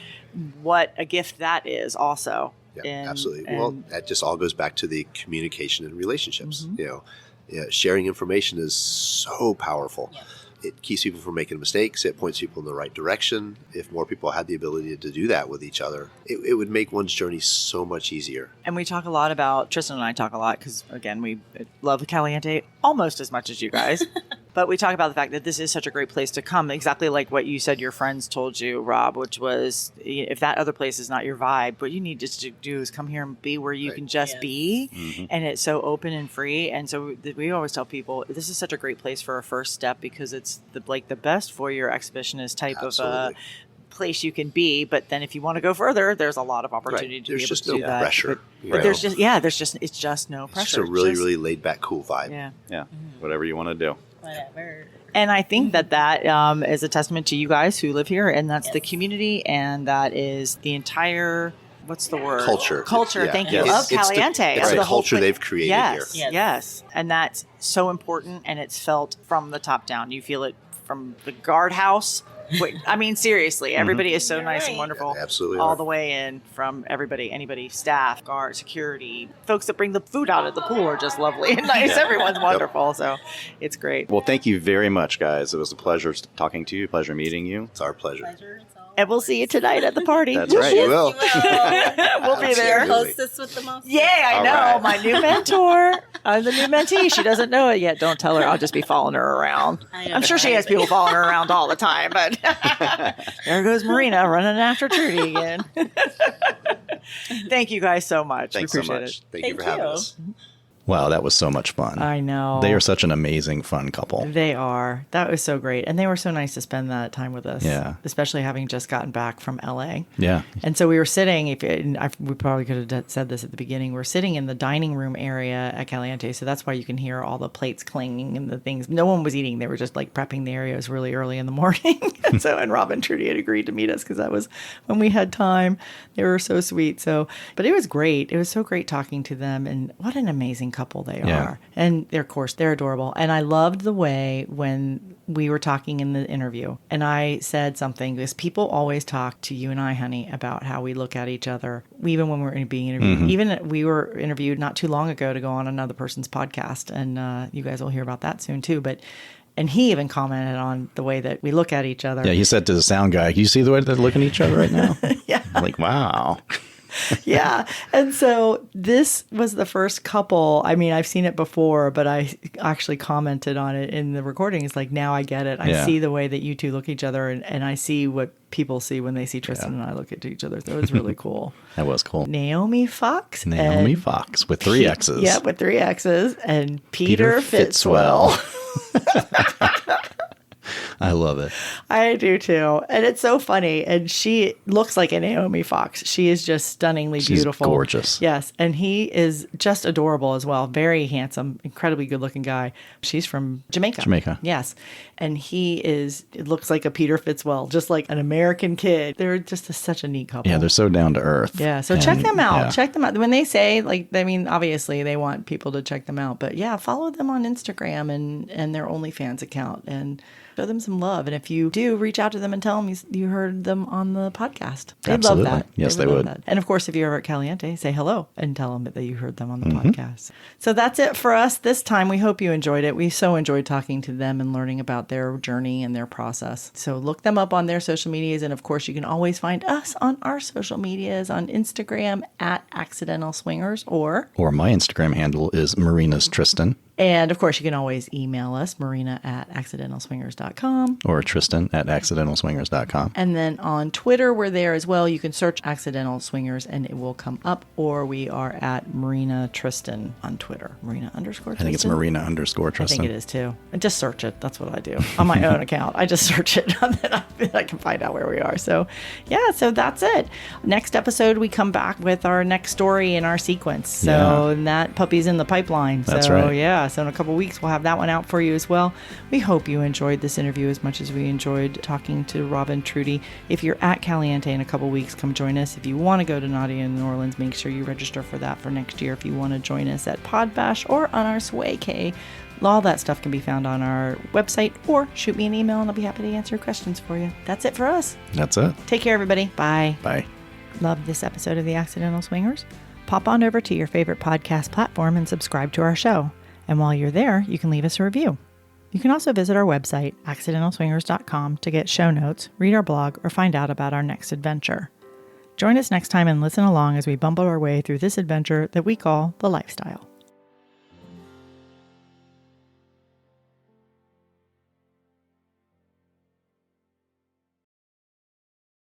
what a gift that is also. Yeah, absolutely. Well, that just all goes back to the communication and relationships. You know, sharing information is so powerful. Yeah. It keeps people from making mistakes. It points people in the right direction. If more people had the ability to do that with each other, it would make one's journey so much easier. And we talk a lot about, Tristan and I talk a lot because, again, we love Caliente almost as much as you guys. But we talk about the fact that this is such a great place to come, exactly like what you said your friends told you, Rob, which was if that other place is not your vibe, what you need just to do is come here and be where you can just be. And it's so open and free. And so we always tell people this is such a great place for a first step because it's the best foyer exhibitionist type of place you can be. But then if you want to go further, there's a lot of opportunity to be able to do that. There's just no pressure. But it's just no pressure. It's just a really, really laid back, cool vibe. Yeah. Yeah. Whatever you want to do. Whatever. And I think that is a testament to you guys who live here, and that's the community, and that is the entire, what's the word? Culture. Yeah. Thank you. Yes. Of Caliente. It's the culture thing. they've created here. Yes. And that's so important, and it's felt from the top down. You feel it from the guardhouse. I mean, seriously, everybody is so nice and wonderful. Yeah, absolutely. All the way in from anybody, staff, guard, security, folks that bring the food out at the pool are just lovely and nice. Everyone's wonderful. So it's great. Well, thank you very much, guys. It was a pleasure talking to you. Pleasure meeting you. It's our pleasure. And we'll see you tonight at the party. That's right. You will. We'll be there. Hostess with the most. Yeah, I know. Right. My new mentor. I'm the new mentee. She doesn't know it yet. Don't tell her. I'll just be following her around. I'm sure she has people following her around all the time, but there goes Myrina running after Trudy again. Thank you guys so much. Thanks we so appreciate much. it. Thank you for having us. Wow, that was so much fun. I know. They are such an amazing, fun couple. They are. That was so great. And they were so nice to spend that time with us. Yeah. Especially having just gotten back from LA. Yeah. And so we were sitting, we probably could have said this at the beginning, we're sitting in the dining room area at Caliente. So that's why you can hear all the plates clanging and the things. No one was eating. They were just like prepping the areas really early in the morning. and Rob and Trudy had agreed to meet us because that was when we had time. They were so sweet. But it was great. It was so great talking to them. And what an amazing couple they are. And of course, they're adorable. And I loved the way when we were talking in the interview and I said something, because people always talk to you and I, honey, about how we look at each other, even when we're being interviewed. Even we were interviewed not too long ago to go on another person's podcast. And you guys will hear about that soon too. And he even commented on the way that we look at each other. Yeah, he said to the sound guy, "You see the way they're looking at each other right now?" Yeah. I'm like, wow. Yeah. And so this was the first couple. I mean, I've seen it before, but I actually commented on it in the recording. It's like, now I get it. I see the way that you two look at each other, and I see what people see when they see Tristan and I look at each other. So it was really cool. That was cool. Naomi Fox. Naomi Fox with 3 X's. Yeah, with 3 X's. And Peter Fitzwell. I love it. I do too. And it's so funny. And she looks like a Naomi Fox. She is just stunningly She's beautiful. gorgeous. Yes. And he is just adorable as well. Very handsome, incredibly good looking guy. She's from Jamaica. Jamaica. Yes. And it looks like a Peter Fitzwell, just like an American kid. They're just such a neat couple. Yeah, they're so down to earth. Yeah, so check them out. Yeah. Check them out. When they say, obviously they want people to check them out. But yeah, follow them on Instagram and their OnlyFans account and show them some love. And if you do, reach out to them and tell them you heard them on the podcast. They'd Absolutely. love that. Yes, they would. That. And of course, if you're ever at Caliente, say hello and tell them that you heard them on the podcast. So that's it for us this time. We hope you enjoyed it. We so enjoyed talking to them and learning about their journey and their process. So look them up on their social medias. And of course, you can always find us on our social medias on Instagram at Accidental Swingers or my Instagram handle is Myrina's Tristan. And of course, you can always email us, Myrina at accidentalswingers.com. Or Tristan at accidentalswingers.com. And then on Twitter, we're there as well. You can search Accidental Swingers and it will come up. Or we are at Myrina Tristan on Twitter. Myrina _Tristan. I think it's Myrina _ Tristan. I think it is too. And just search it. That's what I do on my own account. I just search it and then I can find out where we are. So yeah, so that's it. Next episode, we come back with our next story in our sequence. So and that puppy's in the pipeline. That's right. Yeah. So in a couple of weeks, we'll have that one out for you as well. We hope you enjoyed this interview as much as we enjoyed talking to Rob and Trudy. If you're at Caliente in a couple of weeks, come join us. If you want to go to Naughty in New Orleans, make sure you register for that for next year. If you want to join us at Pod Bash or on our Sway K, all that stuff can be found on our website, or shoot me an email and I'll be happy to answer questions for you. That's it for us. That's it. Take care, everybody. Bye. Bye. Love this episode of The Accidental Swingers? Pop on over to your favorite podcast platform and subscribe to our show. And while you're there, you can leave us a review. You can also visit our website, accidentalswingers.com, to get show notes, read our blog, or find out about our next adventure. Join us next time and listen along as we bumble our way through this adventure that we call the lifestyle.